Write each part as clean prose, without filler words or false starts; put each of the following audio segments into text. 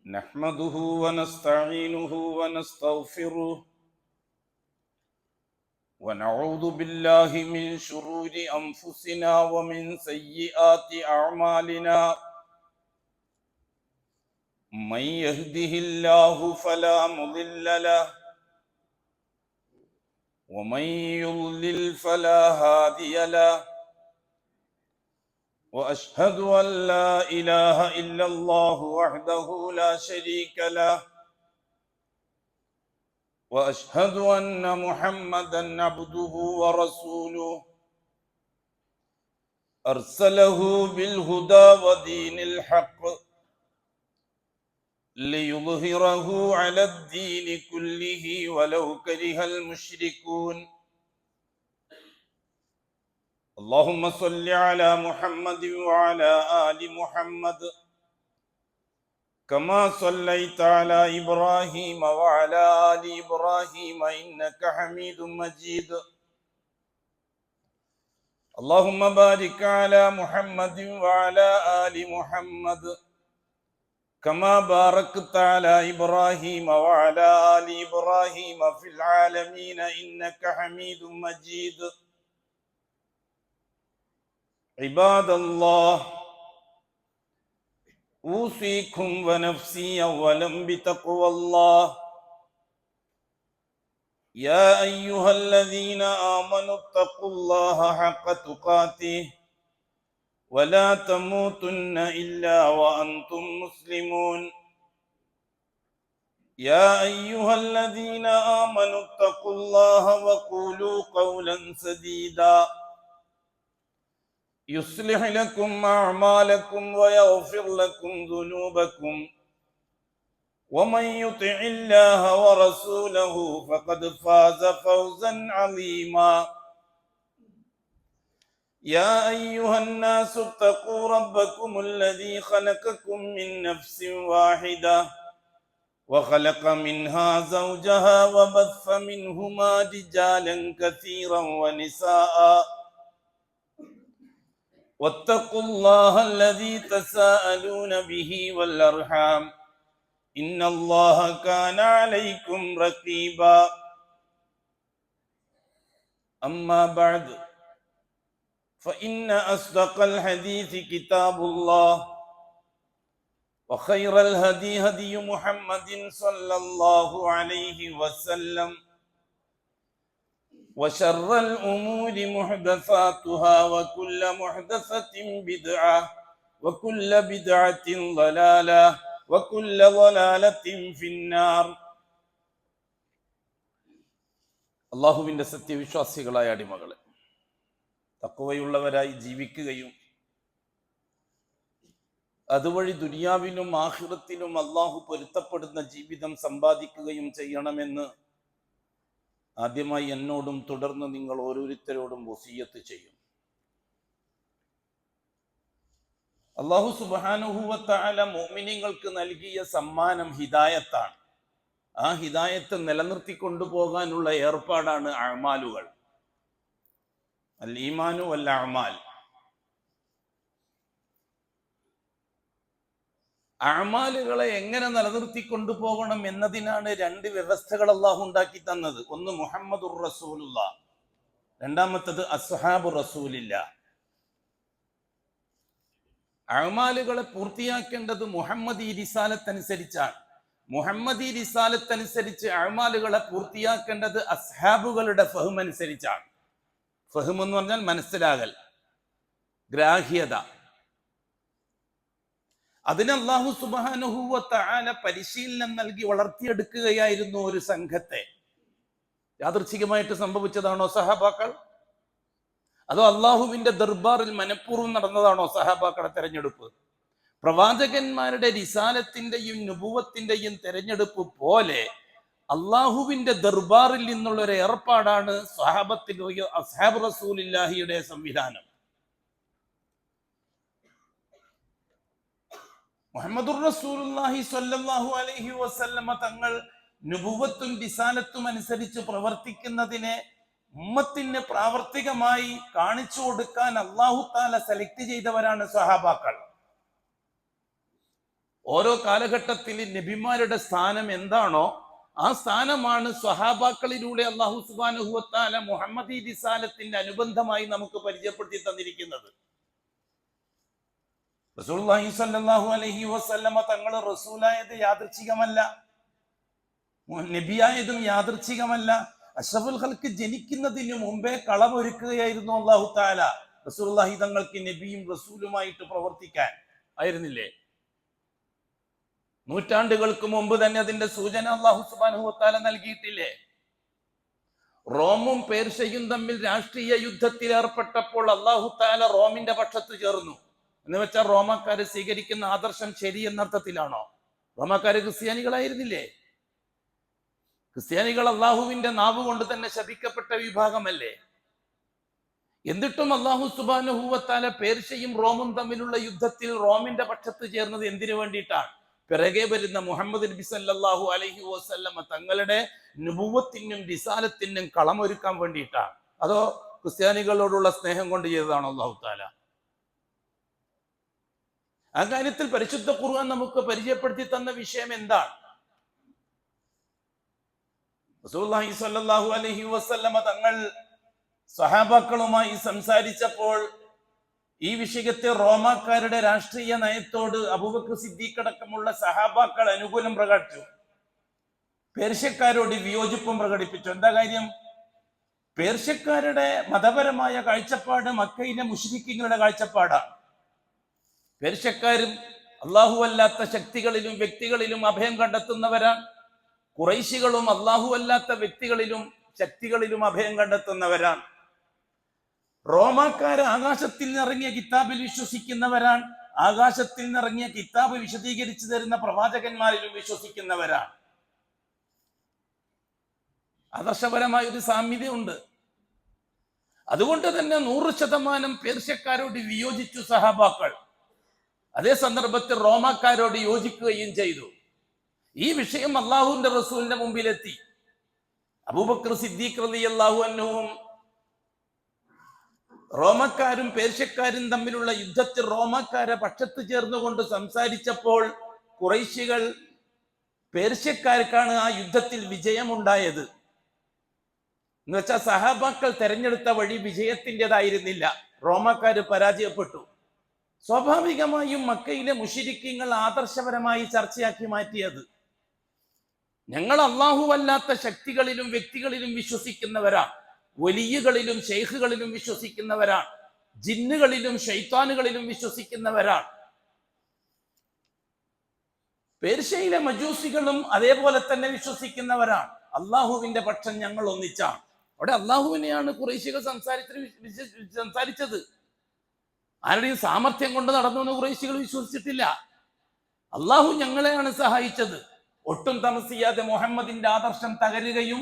نحمده ونستعينه ونستغفره ونعوذ بالله من شرور أنفسنا ومن سيئات أعمالنا من يهده الله فلا مضل له ومن يضلل فلا هادي له وأشهد أن لا إله إلا الله وحده لا شريك له وأشهد أن محمدا عبده ورسوله أرسله بالهدى ودين الحق ليظهره على الدين كله ولو كره المشركون اللهم صل على محمد وعلى آل محمد كما صليت على إبراهيم وعلى آل إبراهيم إنك حميد مجيد اللهم بارك على محمد وعلى آل محمد كما باركت على إبراهيم وعلى آل إبراهيم في العالمين إنك حميد مجيد عباد الله أوصيكم ونفسي أولا بتقوى الله يا أيها الذين آمنوا اتقوا الله حق تقاته ولا تموتن إلا وأنتم مسلمون يا أيها الذين آمنوا اتقوا الله وقولوا قولا سديدا يصلح لكم أعمالكم ويغفر لكم ذنوبكم ومن يطع الله ورسوله فقد فاز فوزا عظيما يا أيها الناس اتقوا ربكم الذي خلقكم من نفس واحدة وخلق منها زوجها وبث منهما رجالا كثيرا ونساء واتقوا الله الذي تساءلون به والأرحام إن الله كان عليكم رقيبا أما بعد فإن أصدق الحديث كتاب الله وخير الهدي هدي محمد صلى الله عليه وسلم وشر الأمور محدثاتها وكل محدثة بدعة وكل بدعة ضلالة وكل ضلالة في النار അല്ലാഹുവിന്റെ സത്യവിശ്വാസികളായ അടിമകളെ, തഖ്വയുള്ളവരായി ജീവിക്കുകയും അതുവഴി ദുനിയാവിലും ആഖിറത്തിലും അല്ലാഹു പൊരുത്തപ്പെടുന്ന ജീവിതം സമ്പാദിക്കുകയും ചെയ്യണമെന്ന് ആദ്യമായി എന്നോടും തുടർന്ന് നിങ്ങൾ ഓരോരുത്തരോടും വസിയ്യത്ത് ചെയ്യും. അല്ലാഹു സുബ്ഹാനഹു വ തആല മുഅ്മിനീങ്ങൾക്ക് നൽകിയ സമ്മാനം ഹിദായത്താണ്. ആ ഹിദായത്ത് നിലനിർത്തി കൊണ്ടുപോകാനുള്ള ഏർപ്പാടാണ് അഅ്മാലുകൾ. അൽ ഈമാനു വൽ അഅ്മാൽ. അഅ്മാലുകളെ എങ്ങനെ നിലനിർത്തി കൊണ്ടുപോകണം എന്നതിനാണ് രണ്ട് വ്യവസ്ഥകൾ അല്ലാഹു ഉണ്ടാക്കി തന്നത്. ഒന്ന് മുഹമ്മദുർ റസൂലുള്ളാഹ്, രണ്ടാമത്തത് അസ്ഹാബു റസൂലില്ലാഹ്. അഅ്മാലുകളെ പൂർത്തിയാക്കേണ്ടത് മുഹമ്മദി റിസാലത്ത് അനുസരിച്ചാണ്. മുഹമ്മദി റിസാലത്ത് അനുസരിച്ച് അഅ്മാലുകളെ പൂർത്തിയാക്കേണ്ടത് അസ്ഹാബുകളുടെ ഫഹ്ം അനുസരിച്ചാണ്. ഫഹ്ം എന്ന് പറഞ്ഞാൽ മനസ്സിലാകൽ, ഗ്രാഹ്യത. അതിന് അല്ലാഹു സുബ്ഹാനഹു വ തആല പരിശീലനം നൽകി വളർത്തിയെടുക്കുകയായിരുന്നു ഒരു സംഘത്തെ. യാദൃച്ഛികമായിട്ട് സംഭവിച്ചതാണോ സഹാബാക്കൾ? അതോ അള്ളാഹുവിന്റെ ദർബാറിൽ മനഃപൂർവ്വം നടന്നതാണോ സഹാബാക്കളുടെ തെരഞ്ഞെടുപ്പ്? പ്രവാചകന്മാരുടെ റിസാലത്തിന്റെയും നുബുവത്തിന്റെയും തെരഞ്ഞെടുപ്പ് പോലെ അള്ളാഹുവിന്റെ ദർബാറിൽ നിന്നുള്ള ഒരു ഏർപ്പാടാണ് സ്വഹാബത്തിൽ അസ്ഹാബ് റസൂലില്ലാഹിയുടെ സംവിധാനം. മുഹമ്മദുർ റസൂലുള്ളാഹി സ്വല്ലല്ലാഹു അലൈഹി വസല്ലമ തങ്ങൾ നുബുവത്തും റിസാലത്തും അനുസരിച്ച് പ്രവർത്തിക്കുന്നതിനെ ഉമ്മത്തിന് പ്രാവർത്തികമായി കാണിച്ചു കൊടുക്കാൻ അല്ലാഹു തആല സെലക്ട് ചെയ്തവരാണ് സ്വഹാബാക്കൾ. ഓരോ കാലഘട്ടത്തിൽ നബിമാരുടെ സ്ഥാനം എന്താണോ ആ സ്ഥാനമാണ് സ്വഹാബാക്കളിലൂടെ അല്ലാഹു സുബ്ഹാനഹു വ തആല മുഹമ്മദി റിസാലത്തിന്റെ അനുബന്ധമായി നമുക്ക് പരിചയപ്പെടുത്തി തന്നിരിക്കുന്നത്. റസൂലുള്ളാഹി സ്വല്ലല്ലാഹു അലൈഹി വസല്ലമ തങ്ങൾ റസൂലായത് യാദൃച്ഛികമല്ല, നബിയായതും യാദൃച്ഛികമല്ല. അഷ്റഫുൽ ഖൽക്ക് ജനിക്കുന്നതിന് മുമ്പേ കളമൊരുക്കുകയായിരുന്നു അല്ലാഹു തആല റസൂലുള്ളാഹി തങ്ങൾക്ക് നബിയും റസൂലുമായിട്ട് പ്രവർത്തിക്കാൻ ആയിരുന്നില്ലേ? നൂറ്റാണ്ടുകൾക്ക് മുമ്പ് തന്നെ അതിന്റെ സൂചന അല്ലാഹു സുബ്ഹാനഹു വ തആല നൽകിയിട്ടില്ലേ? റോമും പേർഷ്യയും തമ്മിൽ രാഷ്ട്രീയ യുദ്ധത്തിൽ ഏർപ്പെട്ടപ്പോൾ അല്ലാഹു തആല റോമിന്റെ പക്ഷത്ത് ചേർന്നു. എന്ന് വെച്ചാൽ റോമാക്കാര് സ്വീകരിക്കുന്ന ആദർശം ശരി എന്നർത്ഥത്തിലാണോ? റോമാക്കാര് ക്രിസ്ത്യാനികളായിരുന്നില്ലേ? ക്രിസ്ത്യാനികൾ അള്ളാഹുവിന്റെ നാവ് കൊണ്ട് തന്നെ ശപിക്കപ്പെട്ട വിഭാഗമല്ലേ? എന്നിട്ടും അല്ലാഹു സുബ്ഹാനഹു വ തആല പേർഷ്യയും റോമും തമ്മിലുള്ള യുദ്ധത്തിൽ റോമിന്റെ പക്ഷത്ത് ചേർന്നത് എന്തിനു വേണ്ടിയിട്ടാണ്? പിറകെ വരുന്ന മുഹമ്മദ് നബി സല്ലല്ലാഹു അലൈഹി വസല്ലമ തങ്ങളുടെ നുബുവത്തിനും റിസാലത്തിനും കളമൊരുക്കാൻ വേണ്ടിയിട്ടാണ്? അതോ ക്രിസ്ത്യാനികളോടുള്ള സ്നേഹം കൊണ്ട് ചെയ്തതാണോ അല്ലാഹു തആല? ആ കാര്യത്തിൽ പരിശുദ്ധ ഖുർആൻ നമുക്ക് പരിചയപ്പെടുത്തി തന്ന വിഷയം എന്താണ്? റസൂലുള്ളാഹി സ്വല്ലല്ലാഹു അലൈഹി വസല്ലമ തങ്ങൾ സ്വഹാബാക്കളുമായി സംസാരിച്ചപ്പോൾ ഈ വിഷയത്തെ റോമാക്കാരുടെ രാഷ്ട്രീയ നയത്തോട് അബൂബക്കർ സിദ്ദീഖ് അടക്കമുള്ള സഹാബാക്കൾ അനുകൂലം പ്രകടിപ്പിച്ചു, പേർഷ്യക്കാരോട് വിയോജിപ്പും പ്രകടിപ്പിച്ചു. എന്താ കാര്യം? പേർഷ്യക്കാരുടെ മതപരമായ കാഴ്ചപ്പാട് മക്കയിലെ മുശ്രിക്കുകളുടെ കാഴ്ചപ്പാടാണ്. പേർഷ്യക്കാരും അള്ളാഹു അല്ലാത്ത ശക്തികളിലും വ്യക്തികളിലും അഭയം കണ്ടെത്തുന്നവരാണ്. ഖുറൈശികളും അള്ളാഹു അല്ലാത്ത വ്യക്തികളിലും ശക്തികളിലും അഭയം കണ്ടെത്തുന്നവരാണ്. റോമാക്കാര് ആകാശത്തിൽ നിറങ്ങിയ കിതാബിൽ വിശ്വസിക്കുന്നവരാണ്. ആകാശത്തിൽ നിറങ്ങിയ കിതാബ് വിശദീകരിച്ചു തരുന്ന പ്രവാചകന്മാരിലും വിശ്വസിക്കുന്നവരാണ്. ആദർശപരമായ ഒരു സാമ്യതയുണ്ട്. അതുകൊണ്ട് തന്നെ 100% പേർഷ്യക്കാരോട് വിയോജിച്ചു സഹാബാക്കൾ. അതേ സന്ദർഭത്തിൽ റോമാക്കാരോട് യോജിക്കുകയും ചെയ്തു. ഈ വിഷയം അള്ളാഹുവിന്റെ റസൂലിന്റെ മുമ്പിലെത്തി. അബൂബക്കർ സിദ്ദീഖ് റളിയല്ലാഹു അൻഹുവും റോമക്കാരും പേർഷ്യക്കാരും തമ്മിലുള്ള യുദ്ധത്തിൽ റോമക്കാരെ പക്ഷത്ത് ചേർന്നുകൊണ്ട് സംസാരിച്ചപ്പോൾ ഖുറൈശികൾ പേർഷ്യക്കാർക്കാണ് ആ യുദ്ധത്തിൽ വിജയമുണ്ടായത്. എന്ന് വെച്ചാൽ സഹാബാക്കൾ തെരഞ്ഞെടുത്ത വഴി വിജയത്തിൻ്റെതായിരുന്നില്ല, റോമക്കാര് പരാജയപ്പെട്ടു. സ്വാഭാവികമായും മക്കയിലെ മുശ്രിക്കീങ്ങൾ ആദർശപരമായി ചർച്ചയാക്കി മാറ്റിയത്, ഞങ്ങൾ അല്ലാഹുവല്ലാത്ത ശക്തികളിലും വ്യക്തികളിലും വിശ്വസിക്കുന്നവരാണ്, വലിയകളിലും ശൈഖുകളിലും വിശ്വസിക്കുന്നവരാണ്, ജിന്നുകളിലും ശൈത്താനുകളിലും വിശ്വസിക്കുന്നവരാണ്. പേർഷ്യയിലെ മജൂസികളും അതേപോലെ തന്നെ വിശ്വസിക്കുന്നവരാണ്. അള്ളാഹുവിന്റെ പക്ഷം ഞങ്ങൾ ഒന്നിച്ചാണ്. അവിടെ അള്ളാഹുവിനെയാണ് ഖുറൈശികൾ സംസാരിച്ചത്. ആരുടെയും സാമർത്ഥ്യം കൊണ്ട് നടന്നു എന്ന് ഖുറൈശികൾ വിശ്വസിച്ചിട്ടില്ല. അള്ളാഹു ഞങ്ങളെയാണ് സഹായിച്ചത്. ഒട്ടും താമസിയാതെ മുഹമ്മദിന്റെ ആദർശം തകരുകയും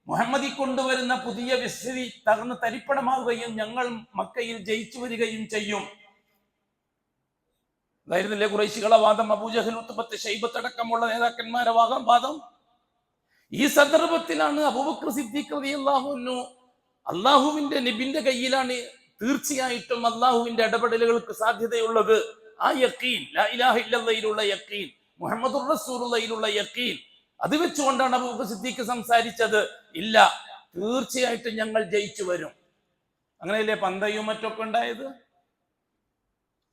മുഹമ്മദി കൊണ്ടുവരുന്ന പുതിയ വിശ്വതി തകർന്ന് തരിപ്പണമാവുകയും ഞങ്ങൾ മക്കയിൽ ജയിച്ചു വരികയും ചെയ്യും. അതായിരുന്നില്ലേ ഖുറൈശികളെ വാദം? അബൂജഹൽ, ഉത്ബത്ത്, ശൈബത്ത് അടക്കമുള്ള നേതാക്കന്മാരെ വാദം. ഈ സന്ദർഭത്തിലാണ് അബൂബക്കർ സിദ്ദീഖ് റളിയല്ലാഹു അൻഹു അള്ളാഹുവിന്റെ നബിന്റെ കയ്യിലാണ് തീർച്ചയായിട്ടും അള്ളാഹുവിന്റെ ഇടപെടലുകൾക്ക് സാധ്യതയുള്ളത്. ആ യഖീൻ, ലാ ഇലാഹ ഇല്ലല്ലാഹിലുള്ള യഖീൻ, മുഹമ്മദുർ റസൂലുള്ളാഹിയിലുള്ള യഖീൻ, അത് വെച്ചുകൊണ്ടാണ് അബൂബക്കർ സിദ്ദീഖ് സംസാരിച്ചത്. ഇല്ല, തീർച്ചയായിട്ടും ഞങ്ങൾ ജയിച്ചു വരും. അങ്ങനെയല്ലേ പന്തയും മറ്റൊക്കെ ഉണ്ടായത്?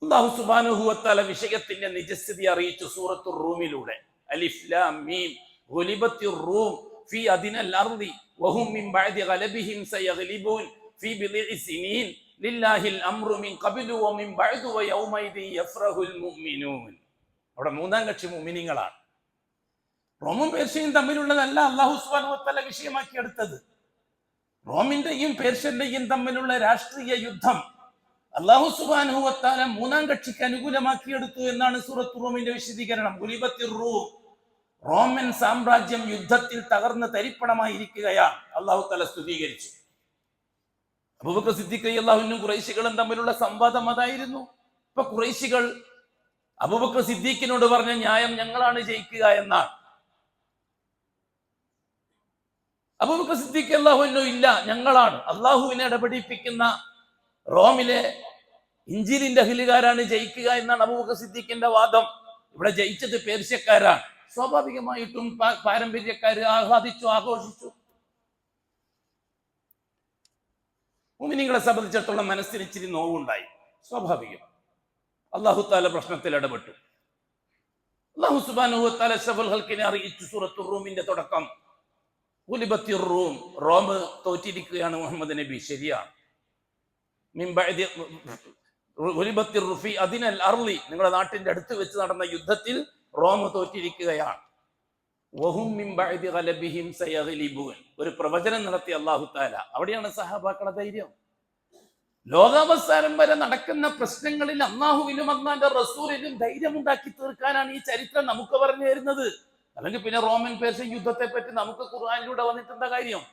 അല്ലാഹു സുബ്ഹാനഹു വ തആല വിഷയത്തിന്റെ നിജസ്ഥിതി അറിയിച്ചു സൂറത്തുർ റൂമിലൂടെ. അലിഫ് ലാം മീം ഗുലിബത്തിർ റൂം ഫീ അദിനൽ അർദി വഹും മിൻ ബഅദി ഗലബിഹിം സയഗ്ലിബൂൻ ഫീ ബിളിഇ സിനീൻ ലില്ലാഹിൽ അംറു മിൻ ഖബ്ലു വ മിൻ ബഅദു വ യൗമൈദി യഫ്റഹുൽ മുഅ്മിനൂൻ. അവിടെ മൂന്നാം കക്ഷി മുഅ്മിനീങ്ങളാണ്. റോമും പേർഷ്യയും തമ്മിലുള്ളതല്ല അല്ലാഹു സുബ്ഹാനഹു വ തആല വിഷയമാക്കി എടുത്തത്. റോമിന്റെയും പേർഷ്യന്റെയും തമ്മിലുള്ള രാഷ്ട്രീയ യുദ്ധം അല്ലാഹു സുബ്ഹാനഹു വ തആല മൂന്നാം കക്ഷിക്ക് അനുകൂലമാക്കി എടുത്തു എന്നാണ് സൂറത്തുർ റൂമിന്റെ വിശദീകരണം. ഗുലിബത്തിർ റൂം, റോമൻ സാമ്രാജ്യം യുദ്ധത്തിൽ തകർന്ന് തരിപ്പണമായിരിക്കുകയാണ് അല്ലാഹു തആല സ്തുതീകരിച്ചു. അബൂബക്കർ സിദ്ദീഖ് റളിയല്ലാഹു അൻഹു ഖുറൈശികളും തമ്മിലുള്ള സംവാദം അതായിരുന്നു. ഇപ്പൊ ഖുറൈശികൾ അബൂബക്കർ സിദ്ദീഖിനോട് പറഞ്ഞ ന്യായം ഞങ്ങളാണ് ജയിക്കുക എന്നാണ്. അബൂബക്കർ സിദ്ദീഖ് റളിയല്ലാഹു അൻഹു ഇല്ല, ഞങ്ങളാണ് അള്ളാഹുവിനെ ഇടപെടിപ്പിക്കുന്ന റോമിലെ ഇഞ്ചിലിന്റെ അഹ്ലുകാരാണ് ജയിക്കുക എന്നാണ് അബൂബക്കർ സിദ്ദീഖിന്റെ വാദം. ഇവിടെ ജയിച്ചത് പേർഷ്യക്കാരാണ്. സ്വാഭാവികമായിട്ടും പാരമ്പര്യക്കാര് ആഹ്ലാദിച്ചു, ആഘോഷിച്ചു. മുഅ്മിനീങ്ങളെ സംബന്ധിച്ചിടത്തോളം മനസ്സിന് ഇച്ചിരി നോവുണ്ടായി, സ്വാഭാവികം. അല്ലാഹു തആല പ്രശ്നത്തിൽ ഇടപെട്ടു. അല്ലാഹു സുബ്ഹാനഹു വ തആല അഷ്റഫുൽ ഖൽഖിനെ അറിയിച്ചു. സൂറത്തുർ റൂമിന്റെ തുടക്കം, ഗുലിബത്തിർ റൂം, റോം തോറ്റിരിക്കുകയാണ് മുഹമ്മദ് നബി. ശരിയാണ്. മിൻ ബഅദി ഗുലിബത്തിർ റുഫി അദിനൽ അർളി, നിങ്ങളുടെ നാട്ടിന്റെ അടുത്ത് വെച്ച് നടന്ന യുദ്ധത്തിൽ റോം തോറ്റിരിക്കുകയാണ്. വഹും മിൻ ബഅദി ഗലബിഹിം സയഗ്ലിബൂൻ, ഒരു പ്രവചനം നടത്തി അല്ലാഹു തആല. അവിടെയാണ് സഹാബാക്കളുടെ ധൈര്യം. ലോകാവസാനം വരെ നടക്കുന്ന പ്രശ്നങ്ങളിൽ അല്ലാഹുവിനും അല്ലാഹുവിന്റെ റസൂലിനും ധൈര്യമുണ്ടാക്കി തീർക്കാനാണ് ഈ ചരിത്രം നമുക്ക് പറഞ്ഞു തരുന്നത്. അല്ലെങ്കിൽ പിന്നെ റോമൻ പേർഷ്യൻ യുദ്ധത്തെ പറ്റി നമുക്ക് ഖുർആനിലൂടെ വന്നിട്ടെന്താ കാര്യം?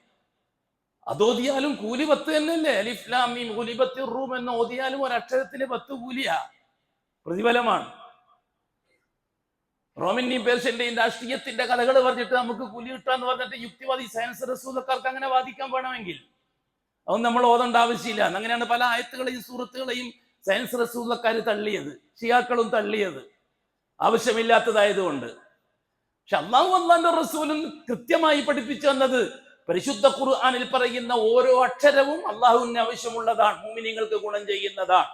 അതോതിയാലും കൂലി 10 തന്നെയല്ലേ. അലിഫ് ലാം മീം ഗുലിബത്തിർ റൂം എന്ന് ഓതിയാലും ഒരക്ഷരത്തിന് 10 കൂലിയാ, പ്രതിഫലമാണ്. റോമന്റെയും പേർഷ്യന്റെയും രാഷ്ട്രീയത്തിന്റെ കഥകൾ പറഞ്ഞിട്ട് നമുക്ക് കൂലി കിട്ടാന്ന് പറഞ്ഞിട്ട് യുക്തിവാദി സയൻസ് റസൂലക്കാർക്ക് അങ്ങനെ വാദിക്കാൻ വേണമെങ്കിൽ അതൊന്നും നമ്മൾ ഓതേണ്ട ആവശ്യമില്ല. അങ്ങനെയാണ് പല ആയത്തുകളെയും സൂറത്തുകളെയും സയൻസ് റസൂലക്കാർ തള്ളിയത്, ഷിയാക്കളും തള്ളിയത്, ആവശ്യമില്ലാത്തതായതുകൊണ്ട്. പക്ഷെ അല്ലാഹു അല്ലാഹുവിന്റെ റസൂലും കൃത്യമായി പഠിപ്പിച്ചു തന്നത്, പരിശുദ്ധ ഖുർആനിൽ പറയുന്ന ഓരോ അക്ഷരവും അള്ളാഹുവിന് ആവശ്യമുള്ളതാണ്, മുഅ്മിനീങ്ങൾക്ക് ഗുണം ചെയ്യുന്നതാണ്.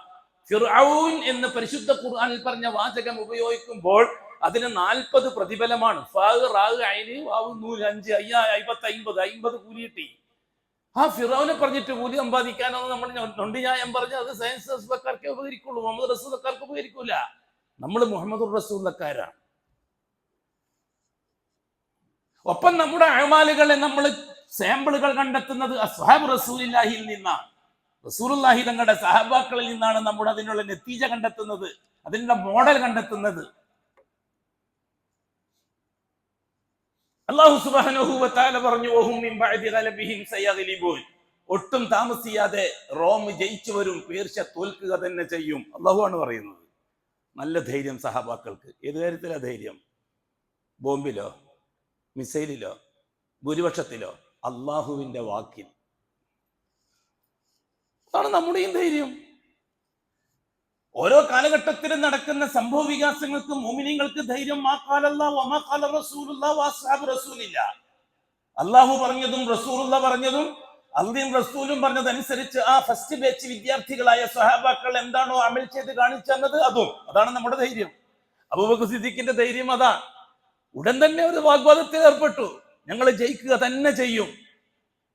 ഫിർഔൻ എന്ന് പരിശുദ്ധ ഖുർആനിൽ പറഞ്ഞ വാചകം ഉപയോഗിക്കുമ്പോൾ അതിന് 40 പ്രതിഫലമാണ്. 50 കൂലി കിട്ടി. ആ ഫിറൗനെ പറഞ്ഞിട്ട് കൂലി സമ്പാദിക്കാനൊന്നും നമ്മൾ നൊണ്ടിന്യായം പറഞ്ഞ് അത് സയൻസ് റസൂലക്കാർക്കേ ഉപകരിക്കുള്ളൂ, മുഹമ്മദ് റസൂലക്കാർക്ക് ഉപകരിക്കൂല. നമ്മൾ മുഹമ്മദ് റസൂലക്കാരാണ്. ഒപ്പം നമ്മുടെ അഅ്മാലുകളെ നമ്മൾ സാമ്പിളുകൾ കണ്ടെത്തുന്നത് അസ്ഹാബ് റസൂലുള്ളാഹിയിൽ നിന്നാണ്. റസൂലുള്ളാഹി തങ്ങളുടെ സഹാബാക്കളിൽ നിന്നാണ് നമ്മുടെ അതിനുള്ള നതീജ കണ്ടെത്തുന്നത്, അതിനുള്ള മോഡൽ കണ്ടെത്തുന്നത്. അല്ലാഹു സുബ്ഹാനഹു വ തആല പറഞ്ഞു, വഹും മിൻ ബഅദി ഗലബിഹിം സയഗ്ലിബൂൻ, ഒട്ടും താമസിയാതെ റോം ജയിച്ചു വരും, പേർഷ്യ തോൽക്കുക തന്നെ ചെയ്യും. അല്ലാഹു ആണ് പറയുന്നത്. നല്ല ധൈര്യം സഹാബാക്കൾക്ക്. ഏത് കാര്യത്തിലാ ധൈര്യം? ബോംബിലോ, മിസൈലിലോ, ഭൂരിപക്ഷത്തിലോ? അള്ളാഹുവിന്റെ വാക്കിൽ. അതാണ് നമ്മുടെയും ധൈര്യം. ഓരോ കാലഘട്ടത്തിലും നടക്കുന്ന സംഭവ വികാസങ്ങൾക്ക് മുഅ്മിനീങ്ങൾക്ക് ധൈര്യം. അള്ളാഹു പറഞ്ഞതും റസൂലുള്ള പറഞ്ഞതും അള്ളയും റസൂലും പറഞ്ഞതനുസരിച്ച് ആ ഫസ്റ്റ് ബാച്ച് വിദ്യാർത്ഥികളായ സ്വഹാബാക്കൾ എന്താണോ അമൽ ചെയ്ത് കാണിച്ചു തന്നത് അതാണ് നമ്മുടെ ധൈര്യം. അബൂബക്കർ സിദ്ദീഖിന്റെ ധൈര്യം അതാണ്. ഉടൻ തന്നെ ഒരു വാഗ്വാദത്തിൽ ഏർപ്പെട്ടു, ഞങ്ങൾ ജയിക്കുക തന്നെ ചെയ്യും.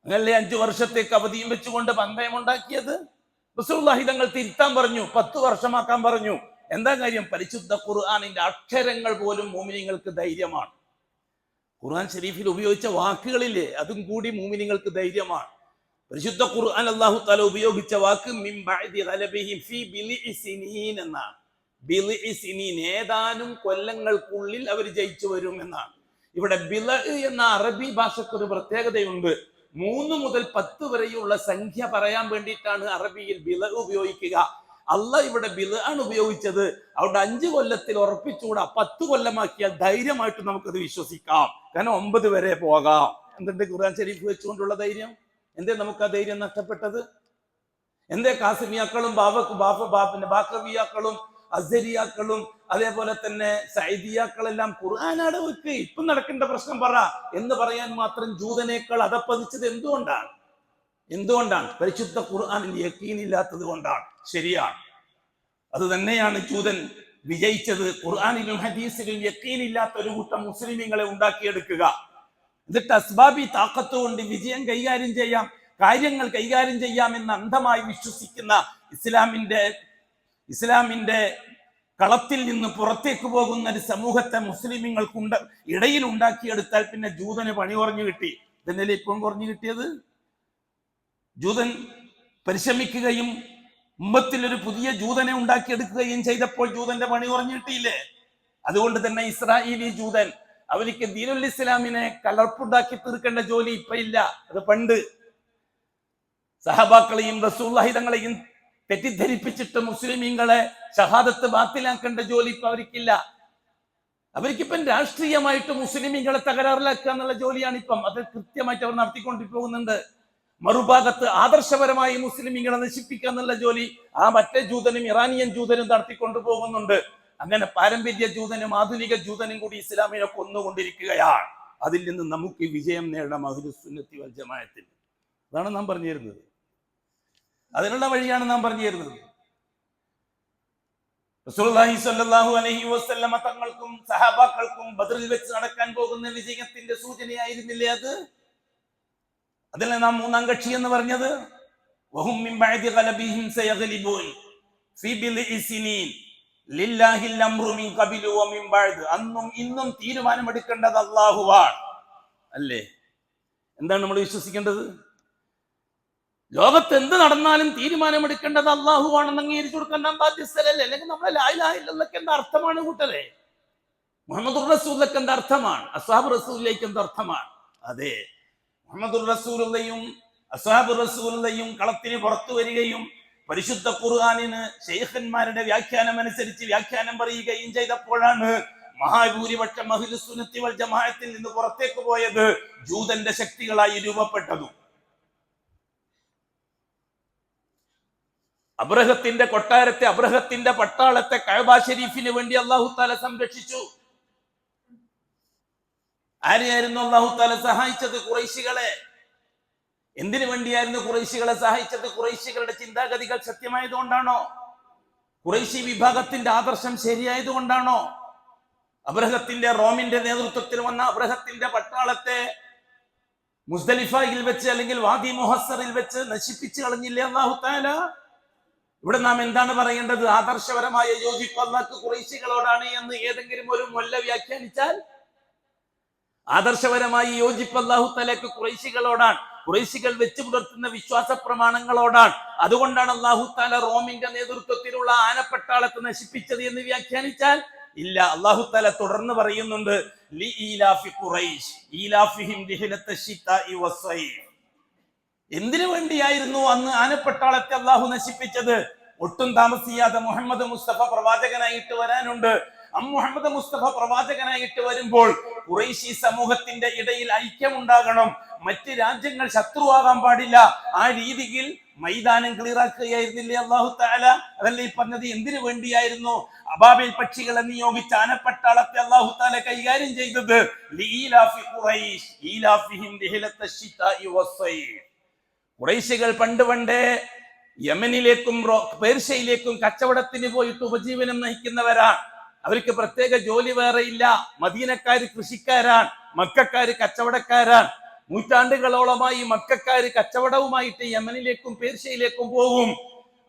അങ്ങനല്ലേ 5 വർഷത്തേക്ക് അവധിയും വെച്ചുകൊണ്ട് പന്തയമുണ്ടാക്കിയത്? റസൂലുള്ളാഹി തങ്ങൾ തിരുത്താൻ പറഞ്ഞു, 10 വർഷമാക്കാൻ പറഞ്ഞു. എന്താ കാര്യം? പരിശുദ്ധ ഖുർആനിന്റെ അക്ഷരങ്ങൾ പോലും മുഅ്മിനീങ്ങൾക്ക് ധൈര്യമാണ്. ഖുർആൻ ഷരീഫിൽ ഉപയോഗിച്ച വാക്കുകളില്ലേ, അതും കൂടി മുഅ്മിനീങ്ങൾക്ക് ധൈര്യമാണ്. പരിശുദ്ധ ഖുർആൻ അല്ലാഹു തആല ഉപയോഗിച്ച വാക്ക് മിൻ ബഅദി ഗലബിഹിം ഫീ ബിളിഇ സിനീൻ എന്നാണ്. ബിളിഇ സിനീൻ, ഏതാനും കൊല്ലങ്ങൾക്കുള്ളിൽ അവർ ജയിച്ചു വരും എന്നാണ്. ഇവിടെ ബിള എന്ന അറബി ഭാഷയ്ക്കൊരു പ്രത്യേകതയുണ്ട്. 3 മുതൽ 10 വരെയുള്ള സംഖ്യ പറയാൻ വേണ്ടിയിട്ടാണ് അറബിയിൽ ബിള ഉപയോഗിക്കുക. അള്ളാഹ് ഇവിടെ ബിള ആണ് ഉപയോഗിച്ചത്. അവിടെ 5 കൊല്ലത്തിൽ ഉറപ്പിച്ചുകൂടാ, 10 കൊല്ലമാക്കിയാൽ ധൈര്യമായിട്ട് നമുക്കത് വിശ്വസിക്കാം. കാരണം 9 വരെ പോകാം. എന്തുണ്ട് ഖുർആൻ ശരീഫ് വെച്ചുകൊണ്ടുള്ള ധൈര്യം? എന്തേ നമുക്ക് ആ ധൈര്യം നഷ്ടപ്പെട്ടത്? എന്തേ കാസിമിയാക്കളും ബാക്കവിയാക്കളും അസരിയാക്കളും അതേപോലെ തന്നെ സൈദിയാക്കളെല്ലാം ഖുർആനാടെ വെക്ക്, ഇപ്പം നടക്കേണ്ട പ്രശ്നം പറ എന്ന് പറയാൻ മാത്രം ജൂതനേക്കാൾ അതപ്പതിച്ചത് എന്തുകൊണ്ടാണ്? പരിശുദ്ധ ഖുർആനിൽ യഖീനില്ലാത്തത് കൊണ്ടാണ്. ശരിയാണ്, അത് തന്നെയാണ് ജൂതൻ വിജയിച്ചത്. ഖുർആനിലും ഹദീസിലും യഖീനില്ലാത്ത ഒരു കൂട്ടം മുസ്ലിമീങ്ങളെ ഉണ്ടാക്കിയെടുക്കുക, എന്നിട്ട് അസ്ബാബി താക്കത്ത് കൊണ്ട് വിജയം കൈകാര്യം ചെയ്യാം, കാര്യങ്ങൾ കൈകാര്യം ചെയ്യാമെന്ന് അന്ധമായി വിശ്വസിക്കുന്ന ഇസ്ലാമിന്റെ കളത്തിൽ നിന്ന് പുറത്തേക്ക് പോകുന്ന ഒരു സമൂഹത്തെ മുസ്ലിമീങ്ങൾക്കുണ്ട് ഇടയിൽ ഉണ്ടാക്കിയെടുത്താൽ പിന്നെ ജൂതന് പണി കുറഞ്ഞു കിട്ടി. ഇതന്നല്ലേ ഇപ്പം കുറഞ്ഞു കിട്ടിയത്? ജൂതൻ പരിശ്രമിക്കുകയും മുമ്പത്തിൽ ഒരു പുതിയ ജൂതനെ ഉണ്ടാക്കിയെടുക്കുകയും ചെയ്തപ്പോൾ ജൂതന്റെ പണി കുറഞ്ഞു കിട്ടിയില്ലേ? അതുകൊണ്ട് തന്നെ ഇസ്രായേലി ജൂതൻ അവർക്ക് ദീനുൽ ഇസ്ലാമിനെ കലർപ്പുണ്ടാക്കി തീർക്കേണ്ട ജോലി ഇപ്പൊ ഇല്ല, അത് പണ്ട്. സഹബാക്കളെയും റസൂലുള്ളാഹി തങ്ങളെയും തെറ്റിദ്ധരിപ്പിച്ചിട്ട് മുസ്ലിമീങ്ങളെ ഷഹാദത്ത് ബാത്തിലാക്കേണ്ട ജോലി ഇപ്പൊ അവർക്കില്ല. അവർക്കിപ്പം രാഷ്ട്രീയമായിട്ട് മുസ്ലിമീങ്ങളെ തകരാറിലാക്കുക എന്നുള്ള ജോലിയാണ് ഇപ്പം. അത് കൃത്യമായിട്ട് അവർ നടത്തിക്കൊണ്ടു പോകുന്നുണ്ട്. മറുഭാഗത്ത് ആദർശപരമായി മുസ്ലിമീങ്ങളെ നശിപ്പിക്കുക എന്നുള്ള ജോലി ആ മറ്റേ ജൂതനും ഇറാനിയൻ ജൂതനും നടത്തിക്കൊണ്ടു പോകുന്നുണ്ട്. അങ്ങനെ പാരമ്പര്യ ജൂതനും ആധുനിക ജൂതനും കൂടി ഇസ്ലാമിനെ കൊന്നുകൊണ്ടിരിക്കുകയാണ്. അതിൽ നിന്ന് നമുക്ക് വിജയം നേടണം അഹ്ലുസ് സുന്നത്തി വൽ ജമാഅത്തിൽ. അതാണ് നാം പറഞ്ഞു തരുന്നത്. അതിനുള്ള വഴിയാണ് നാം പറഞ്ഞു തരുന്നത്. റസൂലുള്ളാഹി സ്വല്ലല്ലാഹു അലൈഹി വസല്ലമ തങ്ങൾക്കും സഹാബാക്കൾക്കും ബദറിൽ വെച്ച് നടക്കാൻ പോകുന്ന വിജയത്തിന്റെ സൂചനയായിരുന്നില്ലേ അത്? അതിൽ നാം മൂന്നാം കക്ഷി എന്ന് പറഞ്ഞത് വഹും മിൻ ബഅദി ഗലബിഹിം സയഗ്ലിബൂൻ ഫീ ബിൽഇ സിനീൻ ലില്ലാഹിൽ അംറു മിൻ ഖബിലു വ മിൻ ബഅദ്. അന്നും ഇന്നും തീരുമാനമെടുക്കേണ്ടത് അല്ലാഹുവാണ് അല്ലേ? എന്താണ് നമ്മൾ വിശ്വസിക്കേണ്ടത്? ലോകത്ത് എന്ത് നടന്നാലും തീരുമാനമെടുക്കേണ്ടത് അല്ലാഹുവാണെന്ന് അംഗീകരിച്ചു കൊടുക്കാൻ നാം ബാധ്യസ്ഥരല്ലേ? അല്ലെങ്കിൽ നമ്മളെ ലാ ഇലാഹ ഇല്ലല്ലാഹ് എന്താ അർത്ഥമാണ് കൂട്ടരെ? മുഹമ്മദുർ റസൂലുള്ളാഹിക്ക് എന്താ അർത്ഥമാണ്? അസ്ഹാബ് റസൂലിലേക്ക് എന്താ അർത്ഥമാണ്? അതെ, മുഹമ്മദുർ റസൂലുള്ളാഹിയും അസ്ഹാബ് റസൂലുള്ളാഹിയും കളത്തിന് പുറത്തു വരികയും പരിശുദ്ധ ഖുർആനിന് ശൈഖന്മാരുടെ വ്യാഖ്യാനം അനുസരിച്ച് വ്യാഖ്യാനം പറയുകയും ചെയ്തപ്പോഴാണ് മഹാഭൂരിപക്ഷം അഹ്ലുസ് സുന്നത്തി വൽ ജമാഅത്തിൽ നിന്ന് പുറത്തേക്ക് പോയത്, ജൂതന്റെ ശക്തികളായി രൂപപ്പെട്ടതും. അബ്രഹത്തിന്റെ കൊട്ടാരത്തെ, അബ്രഹത്തിന്റെ പട്ടാളത്തെ കഅബ ഷരീഫിന് വേണ്ടി അല്ലാഹു തആല സംരക്ഷിച്ചു. ആരെയായിരുന്നു അല്ലാഹു തആല സഹായിച്ചത്? ഖുറൈശികളെ. എന്തിനു വേണ്ടിയായിരുന്നു ഖുറൈശികളെ സഹായിച്ചത്? ഖുറൈശികളുടെ ചിന്താഗതികൾ സത്യമായതുകൊണ്ടാണോ? ഖുറൈശി വിഭാഗത്തിന്റെ ആദർശം ശരിയായതുകൊണ്ടാണോ? അബ്രഹത്തിന്റെ റോമിന്റെ നേതൃത്വത്തിൽ വന്ന അബ്രഹത്തിന്റെ പട്ടാളത്തെ മുസ്ദലിഫയിൽ വെച്ച് അല്ലെങ്കിൽ വാദി മുഹസ്സറിൽ വെച്ച് നശിപ്പിച്ചു കളഞ്ഞില്ലേ അല്ലാഹു തആല? ഇവിടെ നാം എന്താണ് പറയേണ്ടത്? ആദർശപരമായ യോജിപ്പ് അല്ലാഹു ഖുറൈശികളോടാണ് എന്ന് ഏതെങ്കിലും ഒരു മൊല്ല വ്യാഖ്യാനിച്ചാൽ, ആദർശപരമായി യോജിപ്പ് അല്ലാഹു തആലക്ക് ഖുറൈശികളോടാണ്, ഖുറൈശികൾ വെച്ച് പുലർത്തുന്ന വിശ്വാസ പ്രമാണങ്ങളോടാണ്. അതുകൊണ്ടാണ് അല്ലാഹു തആല റോമിന്റെ നേതൃത്വത്തിലുള്ള ആനപ്പട്ടാളത്തെ നശിപ്പിച്ചത് എന്ന് വ്യാഖ്യാനിച്ചാൽ ഇല്ല. അല്ലാഹു തആല തുടർന്ന് പറയുന്നുണ്ട്, ലി ഈലാഫി ഖുറൈശ് ഈലാഫിഹിം റിഹ്ലത ശിതാഇ വസ്സൈഫ്. എന്തിനു വേണ്ടിയായിരുന്നു അന്ന് ആനപ്പട്ടാളത്തെ അല്ലാഹു നശിപ്പിച്ചത്? ഒട്ടും താമസിയാതെ മുഹമ്മദ് മുസ്തഫ പ്രവാചകനായിട്ട് വരാനുണ്ട്. മുഹമ്മദ് മുസ്തഫ പ്രവാചകനായിട്ട് വരുമ്പോൾ ഖുറൈശി സമൂഹത്തിന്റെ ഇടയിൽ ഐക്യമുണ്ടാകണം, മറ്റ് രാജ്യങ്ങൾ ശത്രുവാകാൻ പാടില്ല. ആ രീതിയിൽ മൈതാനം ക്ലിയറാക്കുകയായിരുന്നില്ലേ അല്ലാഹു തആല? അതല്ലേ ഈ പറഞ്ഞത്? എന്തിനു വേണ്ടിയായിരുന്നു അബാബിൽ പക്ഷികളെ നിയോഗിച്ച ആനപ്പട്ടാളത്തെ അല്ലാഹു തആല കൈകാര്യം ചെയ്തത്? ലീലാഫി ഖുറൈശ് ഈലാഫിഹിം റിഹ്ലത ശിതാഇ വസ്സൈഫ്. ഖുറൈശികൾ പണ്ടേ യമനിലേക്കും പേർഷ്യയിലേക്കും കച്ചവടത്തിന് പോയിട്ട് ഉപജീവനം നയിക്കുന്നവരാണ്. അവർക്ക് പ്രത്യേക ജോലി വേറെ ഇല്ല. മദീനക്കാര് കൃഷിക്കാരാണ്, മക്കക്കാര് കച്ചവടക്കാരാണ്. നൂറ്റാണ്ടുകളോളമായി മക്കക്കാര് കച്ചവടവുമായിട്ട് യമനിലേക്കും പേർഷ്യയിലേക്കും പോകും.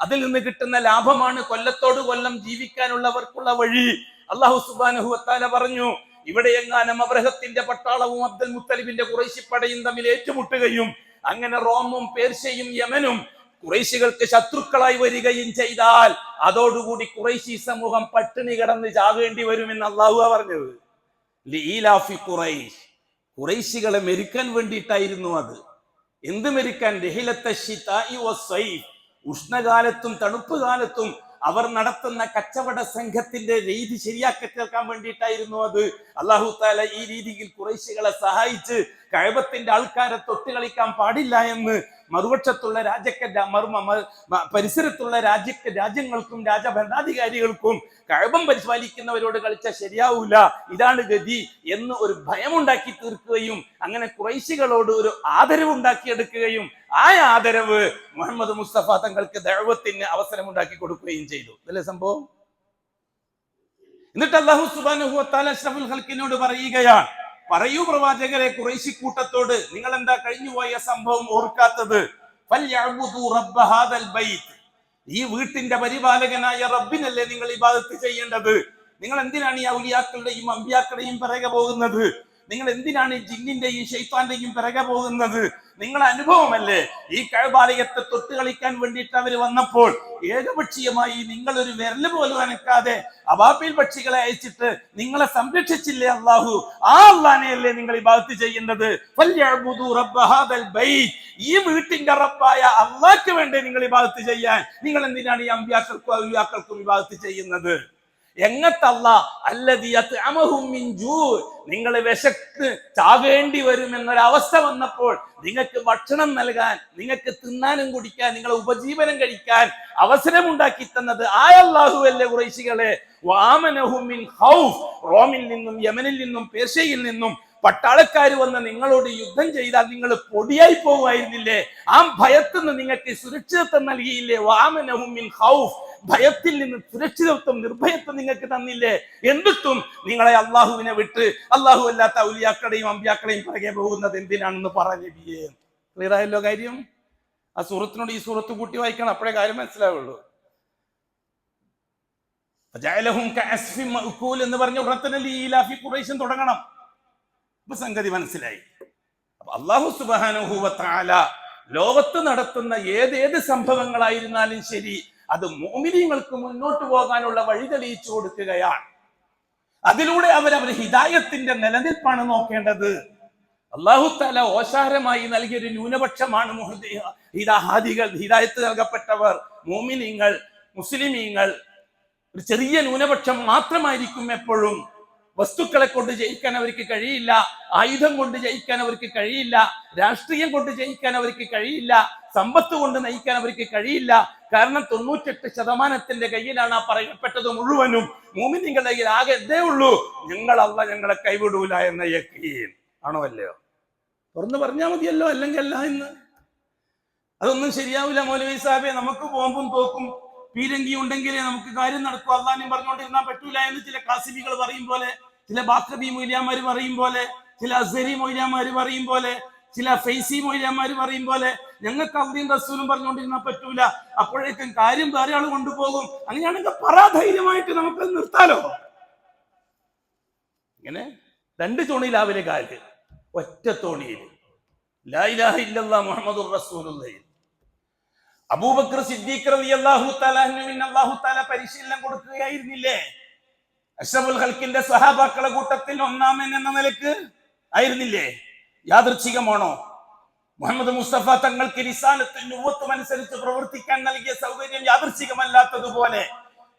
അതിൽ നിന്ന് കിട്ടുന്ന ലാഭമാണ് കൊല്ലത്തോട് കൊല്ലം ജീവിക്കാനുള്ളവർക്കുള്ള വഴി. അല്ലാഹു സുബ്ഹാനഹു വ തആല പറഞ്ഞു, ഇവിടെ എങ്ങാനും അബ്രഹത്തിന്റെ പട്ടാളവും അബ്ദുൽ മുത്തലിബിന്റെ ഖുറൈശി പടയും തമ്മിൽ ഏറ്റുമുട്ടുകയും അങ്ങനെ റോമും പേർഷ്യയും യമനും ഖുറൈശികൾക്ക് ശത്രുക്കളായി വരികയും ചെയ്താൽ അതോടുകൂടി ഖുറൈശി സമൂഹം പട്ടിണി കിടന്ന് ചാകേണ്ടി വരുമെന്ന് അല്ലാഹു പറഞ്ഞത്. ലീലാഫി ഖുറൈശ്, ഖുറൈശികളെ മെരിക്കാൻ വേണ്ടിയിട്ടായിരുന്നു അത്. എന്ത് മെരിക്കാൻ? റിഹ്ലത ശിതാഇ വസ്സൈഫ്. ഉഷ്ണകാലത്തും തണുപ്പ് കാലത്തും അവർ നടത്തുന്ന കച്ചവട സംഘത്തിന്റെ രീതി ശരിയാക്കി തീർക്കാൻ വേണ്ടിയിട്ടായിരുന്നു അത്. അല്ലാഹു തആല ഈ രീതിയിൽ ഖുറൈശികളെ സഹായിച്ച് കഅബത്തിന്റെ ആൾക്കാരെ തൊട്ട് കളിക്കാൻ പാടില്ല എന്ന് മറുപക്ഷത്തുള്ള പരിസരത്തുള്ള രാജ്യങ്ങൾക്കും രാജഭരണാധികാരികൾക്കും കഅബം പരിപാലിക്കുന്നവരോട് കളിച്ചാൽ ശരിയാവൂല, ഇതാണ് ഗതി എന്ന് ഒരു ഭയമുണ്ടാക്കി തീർക്കുകയും അങ്ങനെ ഖുറൈശികളോട് ഒരു ആദരവ് ഉണ്ടാക്കിയെടുക്കുകയും ആ ആദരവ് മുഹമ്മദ് മുസ്തഫ തങ്ങൾക്ക് ദഅവത്തിന് അവസരമുണ്ടാക്കി കൊടുക്കുകയും ചെയ്തു. അതല്ലേ സംഭവം? എന്നിട്ട് അല്ലാഹു സുബ്ഹാനഹു വ തആല അഷ്റഫുൽ ഖൽഖിനോട് പറയുകയാണ്, പറയൂ പ്രവാചകരെ ഖുറൈശി കൂട്ടത്തോട്, നിങ്ങൾ എന്താ കഴിഞ്ഞുപോയ സംഭവം ഓർക്കാത്തത്? ഫൽയഅ്ബുദു റബ്ബ ഹാദൽ ബൈത്ത്. ഈ വീട്ടിന്റെ പരിപാലകനായ റബ്ബിനല്ലേ നിങ്ങൾ ഇബാദത്ത് ചെയ്യേണ്ടത്? നിങ്ങൾ എന്തിനാണ് ഈ ഔലിയാക്കളുടെയും അമ്പിയാക്കളുടെയും പിറകെ പോകുന്നത്? നിങ്ങൾ എന്തിനാണ് ജിന്നിന്റെയും ശൈത്താന്റെയും പിറകെ പോകുന്നത്? നിങ്ങളെ അനുഭവമല്ലേ ഈ കഅബാലയത്തെ തൊട്ട് കളിക്കാൻ വേണ്ടിയിട്ട് അവർ വന്നപ്പോൾ ഏകപക്ഷീയമായി നിങ്ങൾ ഒരു വിരല് പോലും അനക്കാതെ അബാബിൽ പക്ഷികളെ അയച്ചിട്ട് നിങ്ങളെ സംരക്ഷിച്ചില്ലേ അല്ലാഹു? ആ അല്ലാഹനെയല്ലേ നിങ്ങൾ ഇബാദത്ത് ചെയ്യേണ്ടത്? ഫൽയഅ്ബുദു റബ്ബ ഹാദൽ ബൈത്ത്. ഈ വീട്ടിന്റെ റബ്ബായ അല്ലാഹ്ക്ക് വേണ്ടി നിങ്ങൾ ഇബാദത്ത് ചെയ്യാൻ നിങ്ങൾ എന്തിനാണ് ഈ അമ്പിയാക്കൾക്കും ഔലിയാക്കൾക്കും ഇബാദത്ത് ചെയ്യുന്നത്? എങ്ങത്തല്ല അല്ലദീ അത്അമഹും മിൻ ജൂ, നിങ്ങൾ വിശക്ക് ചാവേണ്ടി വരും എന്നൊരവസ്ഥ വന്നപ്പോൾ നിങ്ങൾക്ക് ഭക്ഷണം നൽകാൻ, നിങ്ങൾക്ക് തിന്നാനും കുടിക്കാൻ, നിങ്ങളെ ഉപജീവനം കഴിക്കാൻ അവസരമുണ്ടാക്കി തന്നത് അല്ലാഹുവല്ലേ ഖുറൈശികളെ. വആമനഹും മിൻ ഖൗഫ്, റോമിൽ നിന്നും യമനിൽ നിന്നും പേർഷ്യയിൽ നിന്നും പട്ടാളക്കാർ വന്ന് നിങ്ങളോട് യുദ്ധം ചെയ്താൽ നിങ്ങൾ പൊടിയായി പോകുമായിരുന്നില്ലേ? ആ ഭയത്തിൽ നിന്ന് നിങ്ങൾക്ക് സുരക്ഷിതത്വം നൽകിയില്ലേ? വആമനഹും മിൻ ഖൗഫ്, ഭയത്തിൽ നിന്ന് സുരക്ഷിതത്വം, നിർഭയത്വം നിങ്ങൾക്ക് തന്നില്ലേ? എന്നിട്ടും നിങ്ങളെ അള്ളാഹുവിനെ വിട്ട് അള്ളാഹു അല്ലാത്ത ഔലിയാക്കളെയും അമ്പിയാക്കളെയും പിറകെ പോകുന്നത് എന്തിനാണെന്ന് പറഞ്ഞു. ക്ലിയർ ആയല്ലോ കാര്യം? ആ സൂറത്തിനോട് ഈ സൂറത്ത് കൂട്ടി വായിക്കണം, അപ്പോഴേ കാര്യം മനസ്സിലാവുള്ളൂ. എന്ന് പറഞ്ഞ ഉടനെ തന്നെ ലീലാഫി ഖുറൈശ് തുടങ്ങണം. അപ്പൊ സംഗതി മനസ്സിലായി. അപ്പൊ അല്ലാഹു സുബ്ഹാനഹു വ തആല ലോകത്ത് നടത്തുന്ന ഏതേത് സംഭവങ്ങളായിരുന്നാലും ശരി, അത് മുഅ്മിനീങ്ങൾക്ക് മുന്നോട്ട് പോകാനുള്ള വഴി തെളിയിച്ചു കൊടുക്കുകയാണ്. അതിലൂടെ അവരവർ ഹിദായത്തിന്റെ നിലനിൽപ്പാണ് നോക്കേണ്ടത്. അല്ലാഹു തആല ഓശാരമായി നൽകിയൊരു ന്യൂനപക്ഷമാണ് ഹിദായത്ത് നൽകപ്പെട്ടവർ, മുഅ്മിനീങ്ങൾ, മുസ്ലിമീങ്ങൾ. ഒരു ചെറിയ ന്യൂനപക്ഷം മാത്രമായിരിക്കും എപ്പോഴും. വസ്തുക്കളെ കൊണ്ട് ജയിക്കാൻ അവർക്ക് കഴിയില്ല, ആയുധം കൊണ്ട് ജയിക്കാൻ അവർക്ക് കഴിയില്ല, രാഷ്ട്രീയം കൊണ്ട് ജയിക്കാൻ അവർക്ക് കഴിയില്ല, സമ്പത്ത് കൊണ്ട് നയിക്കാൻ അവർക്ക് കഴിയില്ല. കാരണം 98% കയ്യിലാണ് ആ പറയപ്പെട്ടത് മുഴുവനും. മുഅ്മിനീങ്ങളുടെ കയ്യിൽ ആകെ എന്തേ ഉള്ളൂ? അല്ലാഹ് ഞങ്ങളെ കൈവിടൂല എന്ന യഖീൻ. ആണോ അല്ലയോ? തുറന്നു പറഞ്ഞാൽ മതിയല്ലോ, അല്ലെങ്കിൽ അല്ല എന്ന്. അതൊന്നും ശരിയാവില്ല മൗലവി സാഹിബേ, നമുക്ക് ബോംബും തോക്കും പീരങ്കി ഉണ്ടെങ്കിലേ നമുക്ക് കാര്യം നടക്കും, അള്ളാഹിനെ പറഞ്ഞുകൊണ്ടിരുന്നാൽ പറ്റൂല എന്ന് ചില കാസിബികൾ പറയും പോലെ, ചില ബാക്കബി മൊയ്ലിയാമാര് പറയും പോലെ, ചില അസ്ഹരി മൊയ്ലിയാമാര് പറയും പോലെ, ചില ഫൈസി മൊയ്ലിയാമാര് പറയും പോലെ ഞങ്ങൾക്ക് അള്ളാഹും റസൂലും പറഞ്ഞുകൊണ്ടിരുന്നാൽ പറ്റൂല, അപ്പോഴേക്കും കാര്യം വേറെ ആൾ കൊണ്ടുപോകും. അങ്ങനെയാണെങ്കിൽ ധൈര്യമായിട്ട് നമുക്ക് നിർത്താലോ. ഇങ്ങനെ രണ്ട് തോണിയിലാവിലെ കാല്, ഒറ്റ തോണിയിൽ ലാ ഇലാഹ ഇല്ലല്ലാഹ് മുഹമ്മദുർ റസൂലുള്ളാഹി. അബൂബക്കർ സിദ്ദീഖ് റളിയല്ലാഹു തആല അൻഹുവിന് അല്ലാഹു തആല പരിശീലനം കൊടുക്കുകയായിരുന്നില്ലേ? അഷ്റഫുൽ ഖൽഖിന്റെ സ്വഹാബാക്കളെ കൂട്ടത്തിൽ ഒന്നാമൻ എന്ന നിലക്ക് ആയിരുന്നില്ലേ? യാദൃച്ഛികമാണോ? മുഹമ്മദ് മുസ്തഫ തങ്ങൾക്ക് റിസാലത്തും നുബുവത്തും അനുസരിച്ച് പ്രവർത്തിക്കാൻ നൽകിയ സൗകര്യം യാദൃച്ഛികമല്ലാത്തതുപോലെ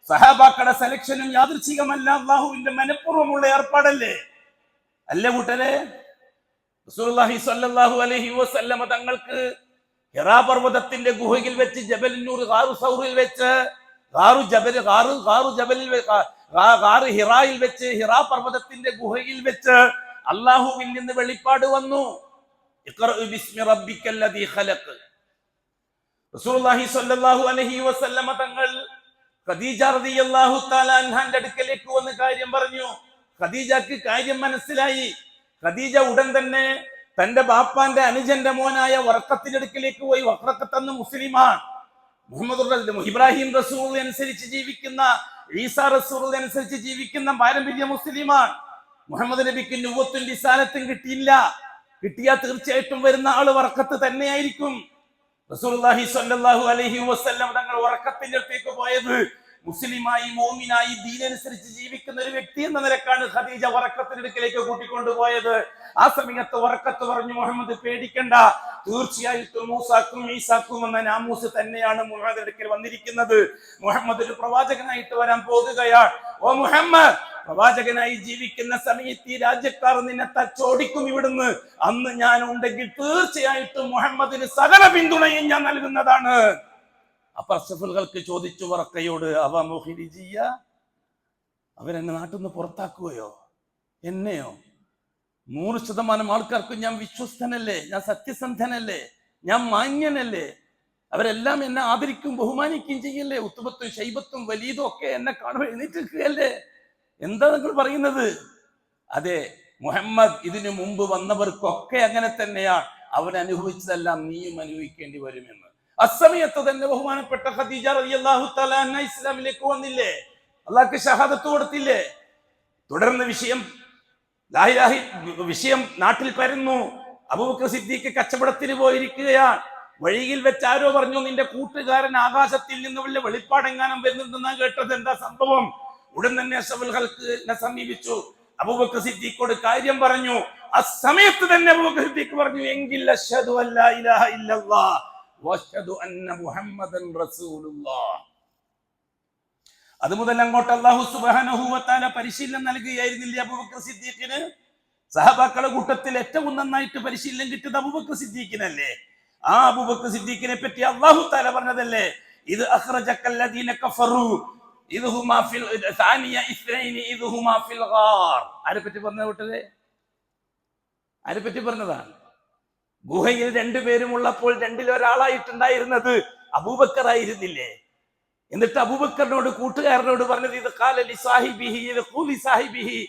സ്വഹാബാക്കളുടെ സെലക്ഷനും യാദൃച്ഛികമല്ല, അല്ലാഹുവിന്റെ മനഃപൂർവ്വമുള്ള ഏർപ്പാടല്ലേ? അല്ല കൂട്ടരെ, റസൂലുള്ളാഹി സ്വല്ലല്ലാഹു അലൈഹി വസല്ലമ തങ്ങൾക്ക് ഹിറാ പർവ്വതത്തിന്റെ ഗുഹയിൽ വെച്ച് ജബലുന്നൂർ ഗാറു സൗറിൽ വെച്ച് ഹിറായിൽ വെച്ച് ഹിറാ പർവ്വതത്തിന്റെ ഗുഹയിൽ വെച്ച് അല്ലാഹുവിൽ നിന്ന് വെളിപ്പാട് വന്നു. ഇഖ്റഉ ബിസ്മി റബ്ബിക്കല്ലദീ ഖലഖ്. റസൂലുള്ളാഹി സ്വല്ലല്ലാഹു അലൈഹി വസല്ലമ തങ്ങൾ ഖദീജ റളിയല്ലാഹു തആല അൻഹാന്റെ അടുക്കലേക്ക് വന്ന് കാര്യം പറഞ്ഞു. ഖദീജക്ക് കാര്യം മനസ്സിലായി. ഖദീജ ഉടൻ തന്നെ തന്റെ ബാപ്പാന്റെ അനുജന്റെ മോനായ വറഖത്തിന്റെ അടുക്കലേക്ക് പോയി. വറഖത്ത് അന്ന് മുസ്ലിമാണ്. ഇബ്രാഹിം റസൂൽ അനുസരിച്ച് ജീവിക്കുന്ന, ഈസാ റസൂൽ അനുസരിച്ച് ജീവിക്കുന്ന പാരമ്പര്യ മുസ്ലിമാണ്. മുഹമ്മദ് നബിക്ക് നുബുവത്തും റിസാലത്തും കിട്ടിയില്ല. കിട്ടിയാൽ തീർച്ചയായിട്ടും വരുന്ന ആള് വറഖത്ത് തന്നെയായിരിക്കും. റസൂലുള്ളാഹി സ്വല്ലല്ലാഹു അലൈഹി വസല്ലം തങ്ങൾ വറഖത്തിന്റെ അടുത്തേക്ക് പോയത് മുസ്ലിമായി, മോമിനായി, ദീനനുസരിച്ച് ജീവിക്കുന്ന ഒരു വ്യക്തി എന്ന നിലക്കാണ് ഖദീജ വറഖത്തിന്റെ അടുക്കലേക്ക് കൂട്ടിക്കൊണ്ടുപോയത്. ആ സമയത്ത് വറഖത്ത് പറഞ്ഞു, മുഹമ്മദ് പേടിക്കണ്ട, തീർച്ചയായിട്ടും മൂസാക്കും ഈസാക്കും എന്ന നാമൂസ് തന്നെയാണ് മുഹമ്മദ് അടുക്കൽ വന്നിരിക്കുന്നത്. മുഹമ്മദ് ഒരു പ്രവാചകനായിട്ട് വരാൻ പോകുകയാണ്. ഓ മുഹമ്മദ്, പ്രവാചകനായി ജീവിക്കുന്ന സമയത്ത് ഈ രാജ്യക്കാർ നിന്നെ തച്ചോടിക്കും ഇവിടുന്ന്. അന്ന് ഞാൻ ഉണ്ടെങ്കിൽ തീർച്ചയായിട്ടും മുഹമ്മദിന് സകല പിന്തുണയും ഞാൻ നൽകുന്നതാണ്. അപ്പൊ അഷ്റഫുൽഖൽക്ക് ചോദിച്ചു വറഖയോട്, അവ മുഖ്രിജിയ, അവരെന്നെ നാട്ടിൽ നിന്ന് പുറത്താക്കുകയോ? എന്നെയോ? 100% ആൾക്കാർക്കും ഞാൻ വിശ്വസ്തനല്ലേ, ഞാൻ സത്യസന്ധനല്ലേ, ഞാൻ മാന്യനല്ലേ? അവരെല്ലാം എന്നെ ആദരിക്കും ബഹുമാനിക്കുകയും ചെയ്യല്ലേ? ഉത്തുബത്തും ഷൈബത്തും വലീദും ഒക്കെ എന്നെ കാണുമ്പോൾ എഴുന്നേറ്റിരിക്കുകയല്ലേ? എന്താ നിങ്ങൾ പറയുന്നത്? അതെ, മുഹമ്മദ് ഇതിനു മുമ്പ് വന്നവർക്കൊക്കെ അങ്ങനെ തന്നെയാണ്. അവരനുഭവിച്ചതെല്ലാം നീയും അനുഭവിക്കേണ്ടി വരുമെന്ന്. അസമയത്ത് തന്നെ ബഹുമാനപ്പെട്ട ഖദീജ റളിയല്ലാഹു തആല അൻഹ ഇസ്ലാമിലേക്ക് വന്നില്ലേ? അല്ലാഹുക്ക് ഷഹാദത്ത് കൊടുത്തില്ലേ? തുടർന്ന് വിഷയം നാട്ടിൽ പരന്നു. അബൂബക്കർ സിദ്ദീഖ് കച്ചവടത്തിന് പോയിരിക്കുകയാണ്. വഴിയിൽ വെച്ച് ആരോ പറഞ്ഞു, നിന്റെ കൂട്ടുകാരൻ ആകാശത്തിൽ നിന്ന് വല്ല വെളിപ്പാടെങ്ങാനും വരുന്നുണ്ടെന്നാ കേട്ടത്, എന്താ സംഭവം? ഉടൻ തന്നെ അഷ്റഫുൽ ഖൽഖിനെ സമീപിച്ചു. അബൂബക്കർ സിദ്ദീഖോട് കാര്യം പറഞ്ഞു. ആ സമയത്ത് തന്നെ അബൂബക്കർ സിദ്ദീഖ് പറഞ്ഞു, എങ്കിൽ അശ്ഹദു അല്ലാ ഇലാഹ ഇല്ലല്ലാഹ് വഅശ്ഹദു അന്ന മുഹമ്മദൻ റസൂലുള്ളാഹ്. അതുമുതൽ അങ്ങോട്ട് അല്ലാഹു സുബ്ഹാനഹു വ തആല പരിശീലനം നൽകുകയായിരുന്നില്ലേ അബൂബക്കർ സിദ്ദീഖിന്? സഹബാക്കളുടെ കൂട്ടത്തിൽ ഏറ്റവും നന്നായിട്ട് പരിശീലനം കിട്ടിയത് അബൂബക്കർ സിദ്ദീഖിനല്ലേ? ആ അബൂബക്കർ സിദ്ദീഖിനെ പറ്റി അല്ലാഹു തആല പറഞ്ഞതല്ലേ, ഇത് അഖ്റജക്കല്ലദീന കഫറു ഇദ്ഹുമാ ഫിൽ സാനിയ ഇസ്നൈനി ഇദ്ഹുമാ ഫിൽ ഗാർ. ആരെ പറ്റി പറഞ്ഞത്? ആരെ പറ്റി പറഞ്ഞതാണ്? ഗുഹയിൽ രണ്ടുപേരും ഉള്ളപ്പോൾ രണ്ടിലൊരാളായിട്ടുണ്ടായിരുന്നത് അബൂബക്കർ ആയിരുന്നില്ലേ? എന്നിട്ട് അബൂബക്കറിനോട് കൂട്ടുകാരനോട് പറഞ്ഞത് ഇത് ഖാല ലി സാഹിബിഹി ഇത് ഖൂലി സാഹിബിഹി,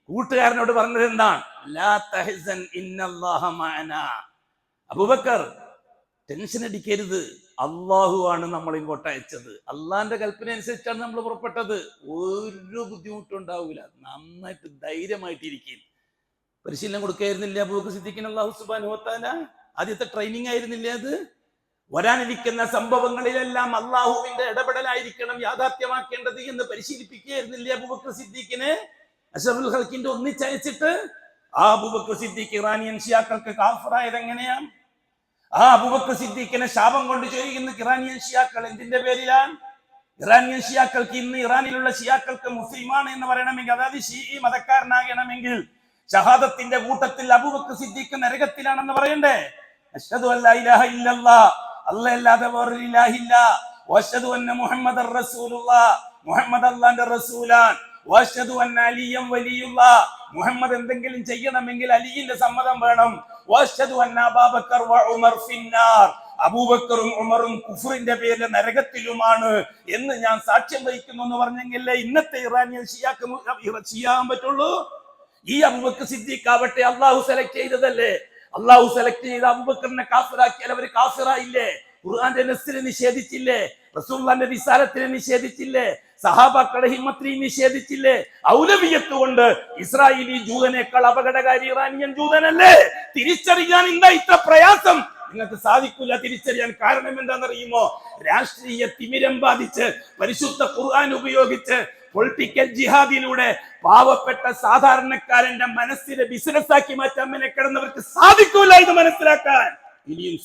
കൂട്ടുകാരനോട് പറഞ്ഞത് എന്താണ്? ലാ തഹ്സൻ ഇന്നല്ലാഹ മഅനാ. അബൂബക്കർ ടെൻഷൻ അടിക്കരുത്, അള്ളാഹു ആണ് നമ്മൾ ഇങ്ങോട്ട് അയച്ചത്. അള്ളാന്റെ കൽപ്പന അനുസരിച്ചാണ് നമ്മൾ പുറപ്പെട്ടത്. ഒരു ബുദ്ധിമുട്ടും ഉണ്ടാവില്ല, നന്നായിട്ട് ധൈര്യമായിട്ടിരിക്കും. പരിശീലനം കൊടുക്കായിരുന്നില്ല അബൂബക്കർ സിദ്ദീഖിന് അല്ലാഹു സുബ്ഹാനഹു വ തആല? ആദ്യത്തെ ട്രെയിനിങ് ആയിരുന്നില്ലേ അത്? വരാനിരിക്കുന്ന സംഭവങ്ങളിലെല്ലാം അള്ളാഹുവിന്റെ ഇടപെടലായിരിക്കണം യാഥാർത്ഥ്യമാക്കേണ്ടത് എന്ന് പരിശീലിപ്പിക്കുകയായിരുന്നില്ലേ അബൂബക്കർ സിദ്ദീഖിനെ അഷ്റഫുൽ ഖൽഖിന്റെ ഒന്നിച്ചയച്ചിട്ട്? ആ അബൂബക്കർ സിദ്ദീഖ് ഇറാനിയൻ ഷിയാക്കൾക്ക് കാഫിറായത് എങ്ങനെയാണ്? ആ അബൂബക്കർ സിദ്ദീഖിനെ ശാപം കൊണ്ട് ചോദിക്കുന്ന ഇറാനിയൻ ഷിയാക്കൾ എന്തിന്റെ പേരിലാണ്? ഇറാനിയൻ ഷിയാക്കൾക്ക് ഇന്ന് ഇറാനിലുള്ള ഷിയാക്കൾക്ക് മുസ്ലിമാണ് എന്ന് പറയണമെങ്കിൽ, അതായത് ഷീഈ മതക്കാരനാകണമെങ്കിൽ ഷഹാദത്തിന്റെ കൂട്ടത്തിൽ അബൂബക്കർ സിദ്ദീഖ് നരകത്തിലാണെന്ന് പറയണ്ടേ? അശ്ഹദു അല്ലാ ഇലാഹ ഇല്ലല്ലാഹ്, അല്ലാഹുവല്ലാതെ വേറൊരു ഇലാഹില്ല, വഅശ്ഹദു അന്ന മുഹമ്മദർ റസൂലുള്ളാഹ്, മുഹമ്മദ് അല്ലാഹുവിന്റെ റസൂലാണ്, വഅശ്ഹദു അന്ന അലിയ്യൻ വലിയുള്ളാഹ്, മുഹമ്മദ് എന്തെങ്കിലും ചെയ്യണമെങ്കിൽ അലിയുടെ സമ്മതം വേണം, വഅശ്ഹദു അന്ന അബൂബക്കർ വ ഉമർ ഫിന്നാർ, അബൂബക്കറും ഉമറും കുഫറിന്റെ പേരിൽ നരകത്തിലുമാണ് എന്ന് ഞാൻ സാക്ഷ്യം വഹിക്കുന്നു എന്ന് പറഞ്ഞെങ്കിലേ ഇന്നത്തെ ഇറാനിയൻ ചെയ്യാൻ പറ്റുള്ളൂ. ഈ അബൂബക്കർ സിദ്ദീഖ് ആവട്ടെ അള്ളാഹു സെലക്ട് ചെയ്തതല്ലേ? അള്ളാഹു സെലക്ട് ചെയ്ത അബൂബക്കറിനെ കാഫിറാക്കിയാൽ അവർ കാഫിറായില്ലേ? ഖുർആന്റെ നസ്സിനെ നിഷേധിച്ചില്ലേ? റസൂലുള്ളാഹിന്റെ റിസാലത്തിനെ നിഷേധിച്ചില്ലേ? സഹാബാക്കളുടെ ഹിമ്മത്തിനെ നിഷേധിച്ചില്ലേ? ഔലവിയത്ത് കൊണ്ട് ഇസ്രായേലി ജൂതനേക്കാൾ അപകടകാരി ഇറാനിയൻ ജൂതനല്ലേ? തിരിച്ചറിയാൻ എന്താ ഇത്ര പ്രയാസം? നിങ്ങൾക്ക് സാധിക്കില്ല തിരിച്ചറിയാൻ. കാരണം എന്താണെന്നറിയുമോ? രാഷ്ട്രീയ തിമിരം ബാധിച്ച് പരിശുദ്ധ ഖുർആൻ ഉപയോഗിച്ച് പൊളിറ്റിക്കൽ ജിഹാദിലൂടെ പാവപ്പെട്ട സാധാരണക്കാരന്റെ മനസ്സിനെ ബിസിനസ് ആക്കി മാറ്റാൻ മെനക്കെടുന്നവർക്ക് സാധിക്കൂല ഇത് മനസ്സിലാക്കാൻ. ഇനിയും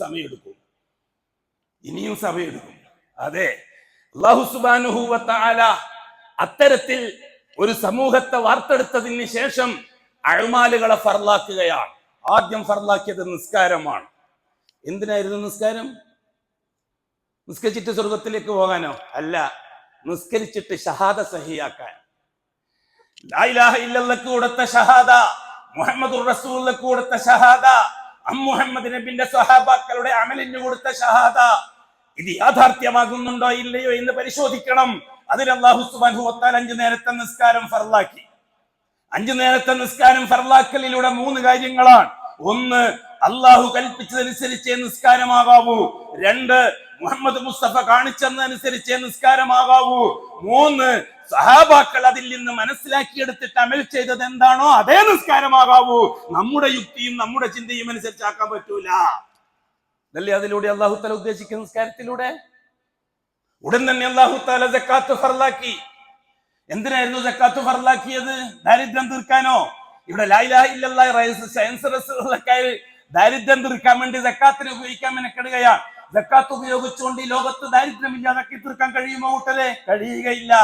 സമയമെടുക്കും. അതെ, അല്ലാഹു സുബ്ഹാനഹു വ തആല അത്തരത്തിൽ ഒരു സമൂഹത്തെ വാർത്തെടുത്തതിന് ശേഷം അഅ്മാലുകളെ ഫർലാക്കുകയാണ്. ആദ്യം ഫർലാക്കിയത് നിസ്കാരമാണ്. എന്തിനായിരുന്നു നിസ്കാരം? നിസ്കരിച്ചിട്ട് സ്വർഗത്തിലേക്ക് പോകാനോ? അല്ല, നിസ്കരിച്ചിട്ട് ഷഹാദ സഹിയാക്കാൻ. ലാ ഇലാഹ ഇല്ലല്ലാഹ് കൊടുത്ത ഷഹാദ, മുഹമ്മദുർ റസൂലുള്ളാഹ് കൊടുത്ത ഷഹാദ, മുഹമ്മദ് നബിന്റെ സ്വഹാബാക്കളുടെ അമലിന് കൊടുത്ത ഷഹാദ, ഇത് യാഥാർത്ഥ്യമാകുന്നുണ്ടോ ഇല്ലയോ എന്ന് പരിശോധിക്കണം. അതിൽ അല്ലാഹു സുബ്ഹാനഹു വ തആല 5 നേരത്തെ നിസ്കാരം ഫർലാക്കി. 5 നേരത്തെ നിസ്കാരം ഫർലാക്കലിലൂടെ 3 കാര്യങ്ങളാണ്. ഒന്ന്, അള്ളാഹു കൽപ്പിച്ചതനുസരിച്ചേ നിസ്കാരമാകാവൂ. 2, മുഹമ്മദ് മുസ്തഫ കാണിച്ചതനുസരിച്ചേ നിസ്കാരമാകാവൂ. 3, സഹാബാക്കൾ അതിൽ നിന്ന് മനസ്സിലാക്കിയെടുത്തിട്ട് അമൽ ചെയ്തത് എന്താണോ അതേ നിസ്കാരമാകാവൂ. നമ്മുടെ യുക്തിയും നമ്മുടെ ചിന്തയും അനുസരിച്ചാക്കാൻ പറ്റൂല. അതല്ലേ അതിലൂടെ അല്ലാഹു തആല ഉദ്ദേശിക്കുന്ന നിസ്കാരത്തിലൂടെ. ഉടൻ തന്നെ അല്ലാഹു തആല സക്കാത്ത് ഫർലാക്കി. എന്തിനായിരുന്നു സക്കാത്ത് ഫർലാക്കിയത്? ദാരിദ്ര്യം തീർക്കാനോ? ഇവിടെ ലാ ഇലാഹ ഇല്ലല്ലാഹ് സയൻസ് റസൂലുള്ളാഹി ദാരിദ്ര്യം തീർക്കാൻ വേണ്ടി സക്കാത്തിനെ ഉപയോഗിക്കാൻ മെനക്കെടുകയാണ്. സക്കാത്ത് ഉപയോഗിച്ചുകൊണ്ട് ഈ ലോകത്ത് ദാരിദ്ര്യം ഇല്ലാതാക്കി തീർക്കാൻ കഴിയുമോ കൂട്ടരെ? കഴിയുകയില്ല.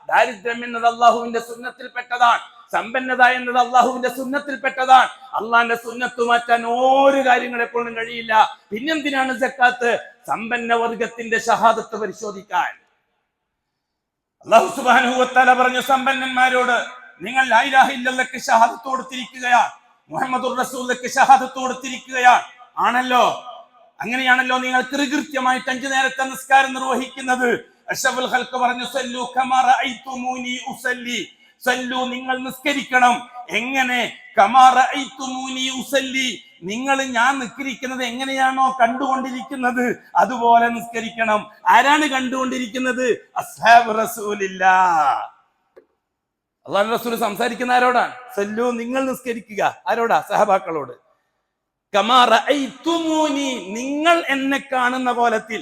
ദാരിദ്ര്യം എന്നത് അള്ളാഹുവിന്റെ സുന്നത്തിൽപ്പെട്ടതാണ്. സമ്പന്നത എന്നത് അള്ളാഹുവിന്റെ സുന്നത്തിൽപ്പെട്ടതാണ്. അള്ളാഹിന്റെ സുന്നത്ത് മാറ്റാൻ ഒരു കാര്യങ്ങളെ കൊണ്ടും കഴിയില്ല. പിന്നെന്തിനാണ് സക്കാത്ത്? സമ്പന്ന വർഗത്തിന്റെ ഷഹാദത്ത് പരിശോധിക്കാൻ. അല്ലാഹു സുബ്ഹാനഹു വ തആല പറഞ്ഞു സമ്പന്നന്മാരോട്, നിങ്ങൾ ലാ ഇലാഹ ഇല്ലല്ലാഹ് ഷഹാദത്ത് കൊടുത്തിരിക്കുകയാണ്, മുഹമ്മദുർ റസൂലുള്ളാഹി ഷഹാദത്ത് കൊടുത്തിരിക്കുകയാണ്. ആണല്ലോ, അങ്ങനെയാണല്ലോ നിങ്ങൾ കൃത്യമായിട്ട് 5 നേരത്തെ നിസ്കാരം നിർവഹിക്കുന്നത്. അഷ്റഫുൽ ഖൽഖ് പറഞ്ഞു സല്ലു കമാ റഅയ്തുമൂനി ഉസല്ലി, സല്ലു നിങ്ങൾ നിസ്കരിക്കണം. എങ്ങനെ? കമാ റഅയ്തുമൂനി ഉസല്ലി, നിങ്ങൾ ഞാൻ നിസ്കരിക്കുന്നത് എങ്ങനെയാണോ കണ്ടുകൊണ്ടിരിക്കുന്നത് അതുപോലെ നിസ്കരിക്കണം. ആരാണ് കണ്ടുകൊണ്ടിരിക്കുന്നത്? അസ്ഹാബ് റസൂലില്ലാഹ്. അല്ലാഹുവിന്റെ റസൂൽ സംസാരിക്കുന്ന ആരോടാണ്? സല്ലു നിങ്ങൾ നിസ്കരിക്കുക. ആരോടാ? സഹബാക്കളോട്. കമാ റഅയ്തുമൂനി, നിങ്ങൾ എന്നെ കാണുന്ന കോലത്തിൽ,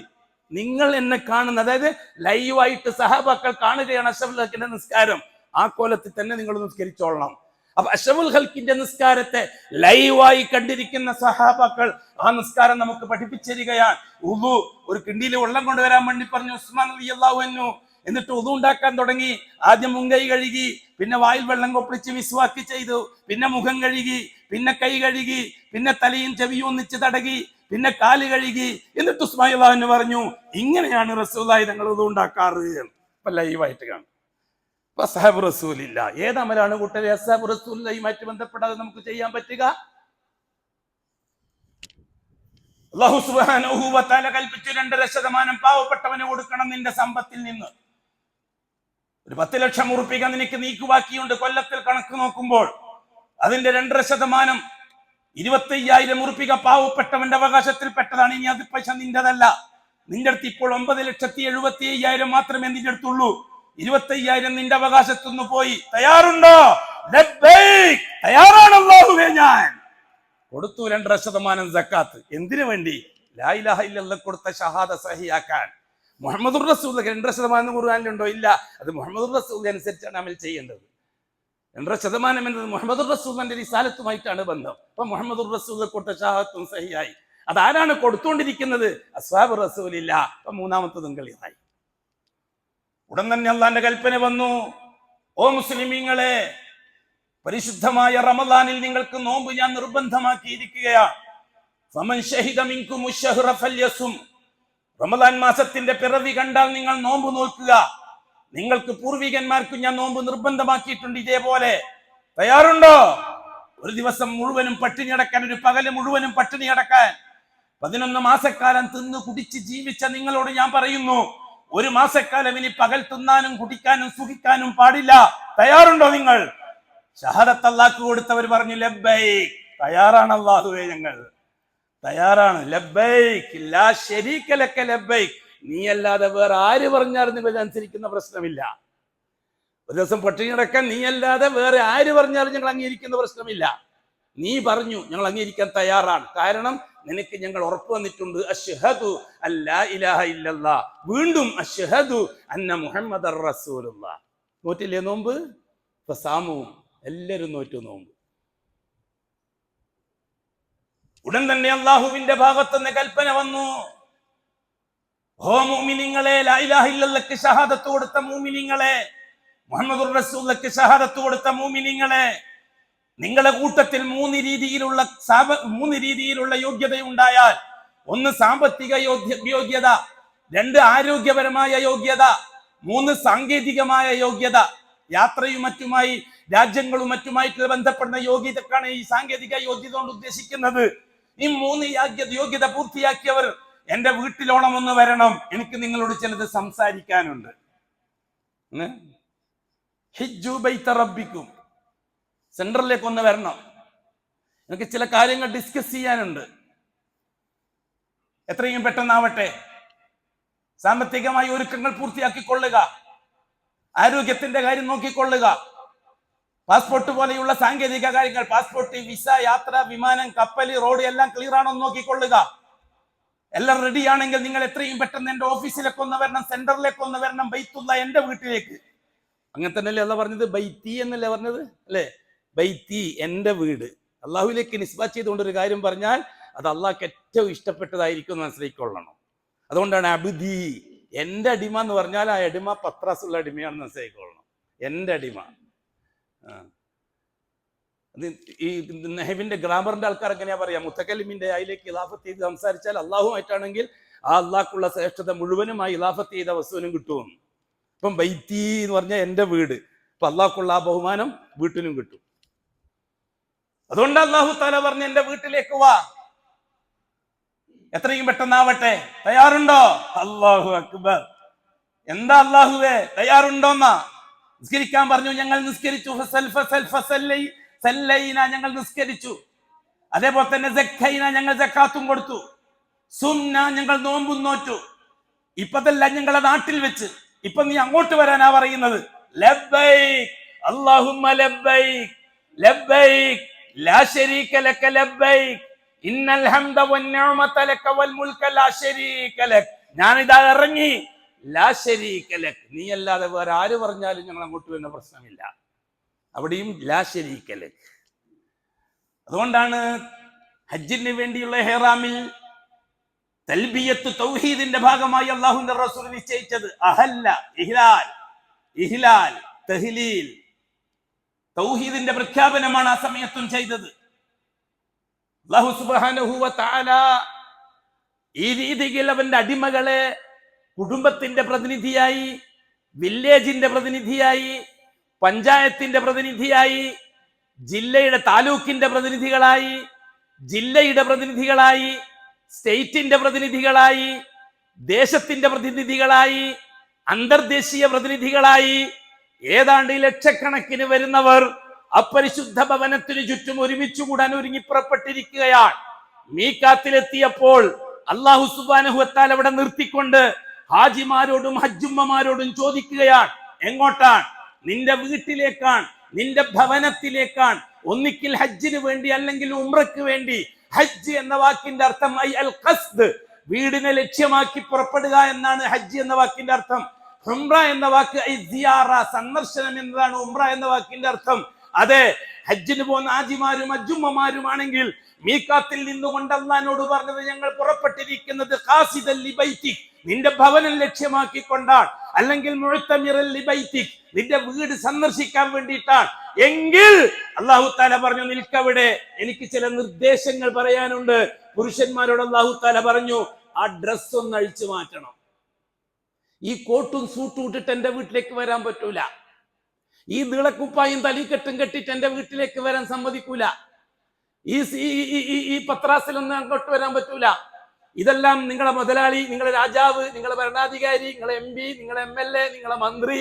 നിങ്ങൾ എന്നെ കാണുന്ന, അതായത് ലൈവായിട്ട് സഹാബാക്കൾ കാണുകയാണ് അഷ്റഫുൽ ഖൽഖിന്റെ നിസ്കാരം. ആ കോലത്തിൽ തന്നെ നിങ്ങൾ നിസ്കരിച്ചോളണം. അപ്പൊ അഷ്റഫുൽ ഖൽഖിന്റെ നിസ്കാരത്തെ ലൈവായി കണ്ടിരിക്കുന്ന സഹാബാക്കൾ ആ നിസ്കാരം നമുക്ക് പഠിപ്പിച്ചിരിക്കുകയാണ്. ഉളു, ഒരു കിണ്ടിയിൽ വെള്ളം കൊണ്ടുവരാൻ വേണ്ടി പറഞ്ഞു ഉസ്മാൻ റളിയല്ലാഹു അൻഹു. എന്നിട്ട് ഉദു ഉണ്ടാക്കാൻ തുടങ്ങി. ആദ്യം മുൻകൈ കഴുകി, പിന്നെ വായിൽ വെള്ളം കൊപ്പിളിച്ച് മിസ്വാക്ക് ചെയ്തു, പിന്നെ മുഖം കഴുകി, പിന്നെ കൈ കഴുകി, പിന്നെ തലയും ചെവിയും ഒന്നിച്ച് തടകി, പിന്നെ കാല് കഴുകി. എന്നിട്ട് ഉസ്മാൻ എന്ന് പറഞ്ഞു, ഇങ്ങനെയാണ് റസൂലുള്ളാഹി തങ്ങൾ ഉദു ഉണ്ടാക്കാറ്. ഇപ്പൊ ലൈവായിട്ട് കാണും. അസ്ഹാബ് റസൂലില്ല. ഏതമലാണ് കൂട്ടരെ അസ്ഹാബ് റസൂലുള്ളാഹിയുമായിട്ട് ബന്ധപ്പെടാതെ നമുക്ക് ചെയ്യാൻ പറ്റുക? അല്ലാഹു സുബ്ഹാനഹു വ തആല കൽപ്പിച്ചു 2% പാവപ്പെട്ടവന് കൊടുക്കണം നിന്റെ സമ്പത്തിൽ നിന്ന്. ഒരു 10 ലക്ഷം ഉറുപ്പിക നിനക്ക് നീക്കുവാക്കിയുണ്ട്. കൊല്ലത്തിൽ കണക്ക് നോക്കുമ്പോൾ അതിന്റെ 2% 25,000 ഉറുപ്പിക പാവപ്പെട്ടവന്റെ അവകാശത്തിൽ പെട്ടതാണ്. ഇനി അത് പൈസ നിന്റെതല്ല. നിന്റെ അടുത്ത് ഇപ്പോൾ 9,75,000 മാത്രമേ നിന്റെ അടുത്തുള്ളൂ. 25,000 നിന്റെ അവകാശത്തുനിന്ന് പോയി. തയ്യാറുണ്ടോ? ലബ്ബൈക്, തയ്യാറാണ് അല്ലാഹുവേ, ഞാൻ കൊടുത്തു 2% സക്കാത്ത്. എന്തിനു വേണ്ടി? ലാ ഇലാഹ ഇല്ലല്ലാഹ് കൊടുത്ത ഷഹാദ സഹിയാക്കാൻ. മുഹമ്മദുർ റസൂൽ 2% ഖുർആനിലുണ്ടോ? ഇല്ല. അത് മുഹമ്മദുർ റസൂൽ അനുസരിച്ചാണ് അമൽ ചെയ്യേണ്ടത്. 2% എന്നത് മുഹമ്മദുർ റസൂലിന്റെ റിസാലത്തുമായിട്ടാണ് ബന്ധം. അപ്പൊ മുഹമ്മദുർ റസൂൽ കൊടുത്ത ഷഹാദത്തും സഹിയായി. അതാരാണ് കൊടുത്തുകൊണ്ടിരിക്കുന്നത്? അസ്ഹാബ് റസൂലില്ല. അപ്പൊ മൂന്നാമത്തതും കളിയായി. ഉടൻ തന്നെ അള്ളാന്റെ കൽപ്പന വന്നു, ഓ മുസ്ലിമീങ്ങളെ, പരിശുദ്ധമായ റമദാനിൽ നിങ്ങൾക്ക് നോമ്പ് ഞാൻ നിർബന്ധമാക്കിയിരിക്കുകയാണ്. ഫമൻ ശഹിദ മിൻകും അശ്ശഹ്റ ഫല്യസും. റമദാൻ മാസത്തിന്റെ പിറവി കണ്ടാൽ നിങ്ങൾ നോമ്പ് നോക്കുക. നിങ്ങൾക്ക് പൂർവികന്മാർക്ക് ഞാൻ നോമ്പ് നിർബന്ധമാക്കിയിട്ടുണ്ട്. ഇതേപോലെ തയ്യാറുണ്ടോ? ഒരു ദിവസം മുഴുവനും പട്ടിണി അടക്കാൻ, ഒരു പകല് മുഴുവനും പട്ടിണി അടക്കാൻ 11 മാസക്കാലം തിന്ന് കുടിച്ച് ജീവിച്ച നിങ്ങളോട് ഞാൻ പറയുന്നു, ഒരു മാസക്കാലം ഇനി പകൽ തിന്നാനും കുടിക്കാനും സുഖിക്കാനും പാടില്ല. തയ്യാറുണ്ടോ നിങ്ങൾ? ഷഹാദത്ത് അല്ലാഹു കൊടുത്തവർ പറഞ്ഞു ലബ്ബൈക്, തയ്യാറാണ് അല്ലാഹുവേ, ഞങ്ങൾ തയ്യാറാണ്. ലബ്ബൈക് ലാ ശരീക ലക ലബ്ബൈക്, നീ അല്ലാതെ വേറെ ആര് പറഞ്ഞാലും നിങ്ങൾ അനുസരിക്കുന്ന പ്രശ്നമില്ല. ഒരു ദിവസം പട്ടിണി അടക്കാൻ നീ അല്ലാതെ വേറെ ആര് പറഞ്ഞാലും ഞങ്ങൾ അംഗീകരിക്കുന്ന പ്രശ്നമില്ല. നീ പറഞ്ഞു, ഞങ്ങൾ അംഗീകരിക്കാൻ തയ്യാറാണ്. കാരണം നിനക്ക് ഞങ്ങൾ ഉറപ്പ് വന്നിട്ടുണ്ട്, അശ്ഹദു അല്ലാ ഇലാഹ ഇല്ലല്ലാഹ്, വീണ്ടും അശ്ഹദു അന്ന മുഹമ്മദർ റസൂലുള്ളാഹ്. നോറ്റില്ലേ നോമ്പ്? ഫസാമു, എല്ലാവരും നോറ്റു നോമ്പ്. ഉടൻ തന്നെ അള്ളാഹുവിന്റെ ഭാഗത്തുനിന്ന് കൽപ്പന വന്നു, ഓ മുഅ്മിനീങ്ങളെ, ലാ ഇലാഹ ഇല്ലല്ലാഹ്ക്ക് ഷഹാദത്ത് കൊടുത്ത മുഅ്മിനീങ്ങളെ, മുഹമ്മദുർ റസൂലുള്ളാഹിക്ക് ഷഹാദത്ത് കൊടുത്ത മുഅ്മിനീങ്ങളെ, നിങ്ങളുടെ കൂട്ടത്തിൽ 3 രീതിയിലുള്ള യോഗ്യതയുണ്ടായാൽ, 1 സാമ്പത്തിക യോഗ്യത, 2 ആരോഗ്യപരമായ യോഗ്യത, 3 സാങ്കേതികമായ യോഗ്യത. യാത്രയും മറ്റുമായി, രാജ്യങ്ങളും മറ്റുമായിട്ട് ബന്ധപ്പെടുന്ന യോഗ്യതക്കാണ് ഈ സാങ്കേതിക യോഗ്യത കൊണ്ട് ഉദ്ദേശിക്കുന്നത്. ഈ 3 യോഗ്യത പൂർത്തിയാക്കിയവർ എന്റെ വീട്ടിലോണം ഒന്ന് വരണം, എനിക്ക് നിങ്ങളോട് ചിലത് സംസാരിക്കാനുണ്ട്. ഹിജ്ജു ബൈത റബ്ബിക്കും, സെന്ററിലേക്ക് ഒന്ന് വരണം, എനിക്ക് ചില കാര്യങ്ങൾ ഡിസ്കസ് ചെയ്യാനുണ്ട്. എത്രയും പെട്ടെന്നാവട്ടെ. സാമ്പത്തികമായ ഒരുക്കങ്ങൾ പൂർത്തിയാക്കിക്കൊള്ളുക, ആരോഗ്യത്തിന്റെ കാര്യം നോക്കിക്കൊള്ളുക, പാസ്പോർട്ട് പോലെയുള്ള സാങ്കേതിക കാര്യങ്ങൾ, പാസ്പോർട്ട്, വിസ, യാത്ര, വിമാനം, കപ്പൽ, റോഡ് എല്ലാം ക്ലിയർ ആണോ എന്ന് നോക്കിക്കൊള്ളുക. എല്ലാം റെഡി ആണെങ്കിൽ നിങ്ങൾ എത്രയും പെട്ടെന്ന് എന്റെ ഓഫീസിലേക്ക് ഒന്ന് വരണം, സെന്ററിലേക്ക് ഒന്ന് വരണം, ബൈത്തുള്ള എന്റെ വീട്ടിലേക്ക്. അങ്ങനെ തന്നെയല്ലേ അള്ളാഹ് പറഞ്ഞത്? ബൈത്തി എന്നല്ലേ പറഞ്ഞത് അല്ലേ? ബൈത്തി, എന്റെ വീട്. അള്ളാഹുവിലേക്ക് നിസ്ബത്ത് ചെയ്തുകൊണ്ട് ഒരു കാര്യം പറഞ്ഞാൽ അത് അള്ളാഹ്ക്ക് ഏറ്റവും ഇഷ്ടപ്പെട്ടതായിരിക്കും എന്ന് മനസ്സിലാക്കിക്കൊള്ളണം. അതുകൊണ്ടാണ് അബ്ദി, എന്റെ അടിമ എന്ന് പറഞ്ഞാൽ ആ അടിമ പത്രാസുള്ള അടിമയാണെന്ന് മനസ്സിലാക്കിക്കൊള്ളണം. എന്റെ അടിമ. അത് ഈ നെഹവിന്റെ ഗ്രാമറിന്റെ ആൾക്കാർ എങ്ങനെയാ പറയാ? മുത്തക്കല്ലിമിന്റെ അതിലേക്ക് ഇലാഫത്ത് ചെയ്ത് സംസാരിച്ചാൽ അള്ളാഹുമായിട്ടാണെങ്കിൽ ആ അള്ളാഹ്ക്കുള്ള ശ്രേഷ്ഠത മുഴുവനും ആ ഇലാഫത്ത് ചെയ്ത വസ്തുവിനും കിട്ടും. ഇപ്പം ബൈത്തി എന്ന് പറഞ്ഞാൽ എന്റെ വീട്. ഇപ്പൊ അള്ളാഹ്ക്കുള്ള ആ ബഹുമാനം വീട്ടിനും കിട്ടും. അതുകൊണ്ട് അള്ളാഹു തആല പറഞ്ഞ എന്റെ വീട്ടിലേക്ക് വാ, എത്രയും പെട്ടെന്നാവട്ടെ. തയ്യാറുണ്ടോ? അല്ലാഹു അക്ബർ. എന്താ അള്ളാഹുവേ, തയ്യാറുണ്ടോന്നാ? നിസ്കരിക്കാൻ പറഞ്ഞു, ഞങ്ങൾ നിസ്കരിച്ചു. ഞങ്ങൾ നിസ്കരിച്ചു. അതേപോലെ തന്നെ സക്കൈന, ഞങ്ങൾ സക്കാത്തും കൊടുത്തു. സുന്ന, ഞങ്ങൾ നോമ്പും നോറ്റു. ഇപ്പതല്ല ഞങ്ങളെ നാട്ടിൽ വെച്ച്. ഇപ്പൊ നീ അങ്ങോട്ട് വരാനാ പറയുന്നത്. ലബ്ബൈക് അല്ലാഹുമ്മ ലബ്ബൈക് ലബ്ബൈക് ലാ ശരീക ലക ലബ്ബൈക് ഇന്നൽ ഹംദ വന്നിഅമത ലക വൽ മുൽക ലാ ശരീക ലക്. ഞാനിതാ ഇറങ്ങി. ലാ ശരീക ലക്, നീ അല്ലാതെ വേറെ ആര് പറഞ്ഞാലും ഞങ്ങൾ അങ്ങോട്ട് വരുന്ന പ്രശ്നമില്ല. അവിടെയും ലാ ശരീക ലക്. അതുകൊണ്ടാണ് ഹജ്ജിന് വേണ്ടിയുള്ള ഇഹ്റാമിൽ തൽബിയത്ത് തൗഹീദിന്റെ ഭാഗമായി അല്ലാഹുവിന്റെ റസൂൽ നിശ്ചയിച്ചത് അഹല്ല, ഇഹ്ലാൽ, ഇഹ്ലാൽ, തഹ്ലീൽ, തൗഹീദിന്റെ പ്രഖ്യാപനമാണ് ആ സമയത്തും ചെയ്തത്. അല്ലാഹു സുബ്ഹാനഹു വ തആല ഈ രീതിയിൽ അവന്റെ അടിമകളെ കുടുംബത്തിന്റെ പ്രതിനിധിയായി, വില്ലേജിന്റെ പ്രതിനിധിയായി, പഞ്ചായത്തിന്റെ പ്രതിനിധിയായി, ജില്ലയുടെ താലൂക്കിന്റെ പ്രതിനിധികളായി, ജില്ലയുടെ പ്രതിനിധികളായി, സ്റ്റേറ്റിന്റെ പ്രതിനിധികളായി, ദേശത്തിന്റെ പ്രതിനിധികളായി, അന്തർദേശീയ പ്രതിനിധികളായി ഏതാണ്ട് ലക്ഷക്കണക്കിന് വരുന്നവർ അപരിശുദ്ധ ഭവനത്തിന് ചുറ്റും ഒരുമിച്ച് കൂടാൻ ഒരുങ്ങി പുറപ്പെട്ടിരിക്കുകയാണ്. മീഖാത്തിലെത്തിയപ്പോൾ അല്ലാഹു സുബ്ഹാനഹു വ തആല അവിടെ നിർത്തിക്കൊണ്ട് ഹാജിമാരോടും ഹജ്ജുമ്മമാരോടും ചോദിക്കുകയാണ്, എങ്ങോട്ടാണ്? നിന്റെ വീട്ടിലേക്കാണ്, നിന്റെ ഭവനത്തിലേക്കാണ്. ഒന്നിക്കിൽ ഹജ്ജിന് വേണ്ടി അല്ലെങ്കിൽ ഉംറയ്ക്ക് വേണ്ടി. ഹജ്ജ് എന്ന വാക്കിന്റെ അർത്ഥം അൽ ഖസ്ദ്, വീടിനെ ലക്ഷ്യമാക്കി പുറപ്പെടുക എന്നാണ് ഹജ്ജ് എന്ന വാക്കിന്റെ അർത്ഥം. ഉംറ എന്ന വാക്ക് സിയാറ, സന്ദർശനം എന്നതാണ് ഉംറ എന്ന വാക്കിന്റെ അർത്ഥം. അതെ, ഹജ്ജിന് പോകുന്ന ഹാജിമാരും ഹജ്ജുമ്മമാരുമാണെങ്കിൽ മീഖാത്തിൽ നിന്നുകൊണ്ട് അല്ലാഹുവോട് പറഞ്ഞത്, ഞങ്ങൾ പുറപ്പെട്ടിരിക്കുന്നത് ഖാസിദൻ ലിബൈതിക്, നിന്റെ ഭവനം ലക്ഷ്യമാക്കിക്കൊണ്ടാണ്, അല്ലെങ്കിൽ മുഅ്തമിറൻ ലിബൈതിക്, നിന്റെ വീട് സന്ദർശിക്കാൻ വേണ്ടിയിട്ടാണ്. എങ്കിൽ അല്ലാഹു തആല പറഞ്ഞു, നിൽക്കവിടെ, എനിക്ക് ചില നിർദ്ദേശങ്ങൾ പറയാനുണ്ട്. പുരുഷന്മാരോട് അല്ലാഹു തആല പറഞ്ഞു, ആ ഡ്രസ് ഒന്ന് അഴിച്ചു മാറ്റണം. ഈ കോട്ടും സൂട്ടും ഇട്ടിട്ട് എന്റെ വീട്ടിലേക്ക് വരാൻ പറ്റൂല. ഈ നീളക്കുപ്പായും തലീക്കെട്ടും കെട്ടിട്ട് എന്റെ വീട്ടിലേക്ക് വരാൻ സമ്മതിക്കൂല. ഈ പത്രാസിലൊന്നും അങ്ങോട്ട് വരാൻ പറ്റൂല. ഇതെല്ലാം നിങ്ങളെ മുതലാളി, നിങ്ങളെ രാജാവ്, നിങ്ങളെ ഭരണാധികാരി, നിങ്ങളെ MP, നിങ്ങളെ MLA, നിങ്ങളെ മന്ത്രി,